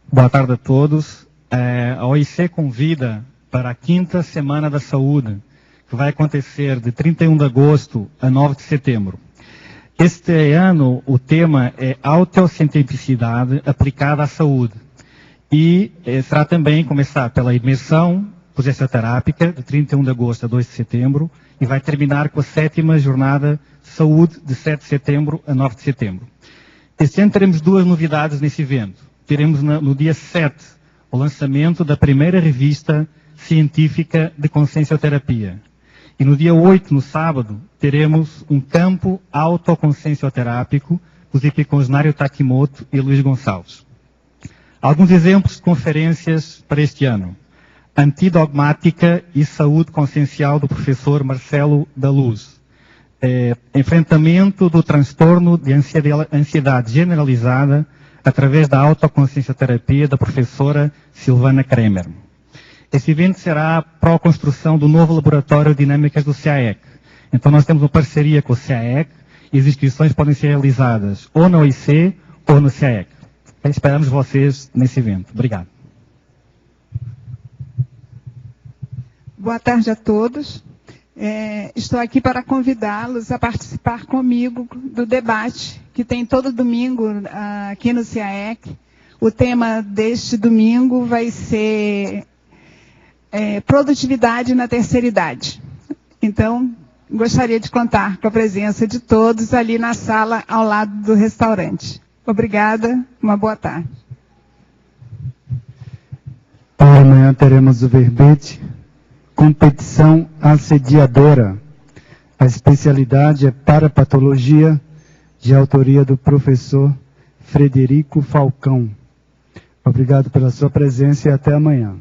Boa tarde a todos. A OIC convida para a 5ª Semana da Saúde, que vai acontecer de 31 de agosto a 9 de setembro. Este ano o tema é autocientificidade aplicada à saúde. E será também começar pela imersão posessioterápica, de 31 de agosto a 2 de setembro, e vai terminar com a 7ª Jornada de Saúde, de 7 de setembro a 9 de setembro. Este ano teremos 2 novidades nesse evento. Teremos no dia 7 o lançamento da primeira revista científica de consciencioterapia. E no dia 8, no sábado, teremos um campo autoconsciencioterápico com os EPICONs Nário Takimoto e Luiz Gonçalves. Alguns exemplos de conferências para este ano. Antidogmática e Saúde Consciencial do professor Marcelo da Luz. Enfrentamento do transtorno de ansiedade generalizada através da autoconsciencioterapia da professora Silvana Kremer. Esse evento será a pró-construção do novo laboratório de dinâmicas do CAEC. Então nós temos uma parceria com o CAEC e as inscrições podem ser realizadas ou na OIC ou no CAEC. Esperamos vocês nesse evento. Obrigado. Boa tarde a todos. Estou aqui para convidá-los a participar comigo do debate que tem todo domingo aqui no CAEC. O tema deste domingo vai ser produtividade na terceira idade. Então, gostaria de contar com a presença de todos ali na sala ao lado do restaurante. Obrigada, uma boa tarde. Para amanhã teremos o verbete competição assediadora. A especialidade é parapatologia, de autoria do professor Frederico Falcão. Obrigado pela sua presença e até amanhã.